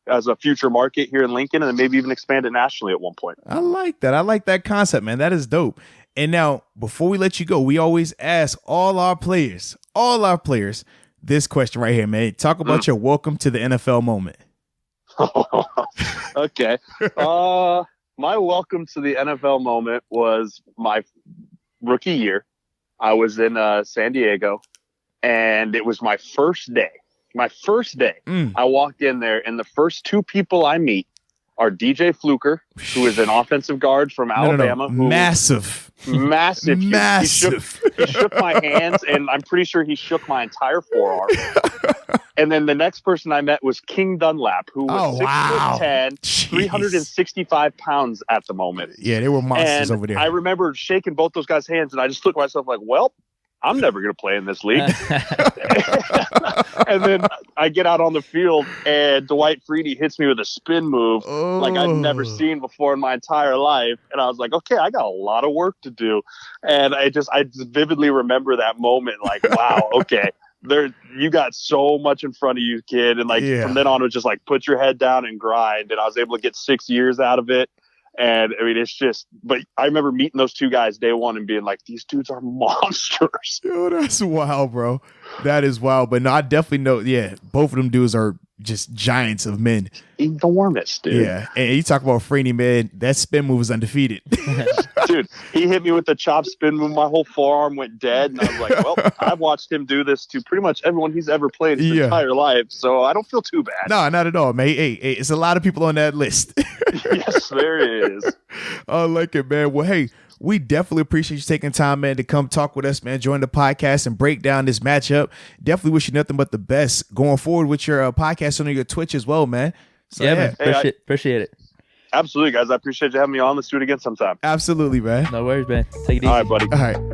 as a future market here in Lincoln, and then maybe even expand it nationally at one point. I like that. I like that concept, man. That is dope. And now, before we let you go, we always ask all our players, this question right here, man. Talk about your welcome to the NFL moment. Okay. My welcome to the NFL moment was my rookie year. I was in San Diego. And it was my first day. I walked in there, and the first 2 people I meet are DJ Fluker, who is an offensive guard from Alabama. Massive Massive. Massive. He shook my hands, and I'm pretty sure he shook my entire forearm. And then the next person I met was King Dunlap, who was 6'10", 365 pounds at the moment. Yeah, they were monsters over there. I remember shaking both those guys' hands, and I just looked at myself like, well, I'm never going to play in this league. And then I get out on the field, and Dwight Freeney hits me with a spin move like I'd never seen before in my entire life. And I was like, okay, I got a lot of work to do. And I just vividly remember that moment, like, wow, okay. You got so much in front of you, kid. And from then on, it was just like, put your head down and grind. And I was able to get 6 years out of it. And I mean, it's just, but I remember meeting those two guys day one and being like, these dudes are monsters. Yo, that's wild, bro. That is wild. But no, I definitely know. Yeah, both of them dudes are just giants of men. Enormous, dude. Yeah. And you talk about Freeney, man, that spin move was undefeated. Dude, he hit me with the chop spin move. My whole forearm went dead. And I was like, well, I've watched him do this to pretty much everyone he's ever played his entire life. So I don't feel too bad. No, not at all, man. Hey, it's a lot of people on that list. Yes, there is. I like it, man. Well, hey, we definitely appreciate you taking time, man, to come talk with us, man. Join the podcast and break down this matchup. Definitely wish you nothing but the best going forward with your podcast on your Twitch as well, man. So, man. Appreciate it. Absolutely, guys. I appreciate you having me on. Let's do it again sometime. Absolutely, man. No worries, man. Take it easy. All right, buddy. All right.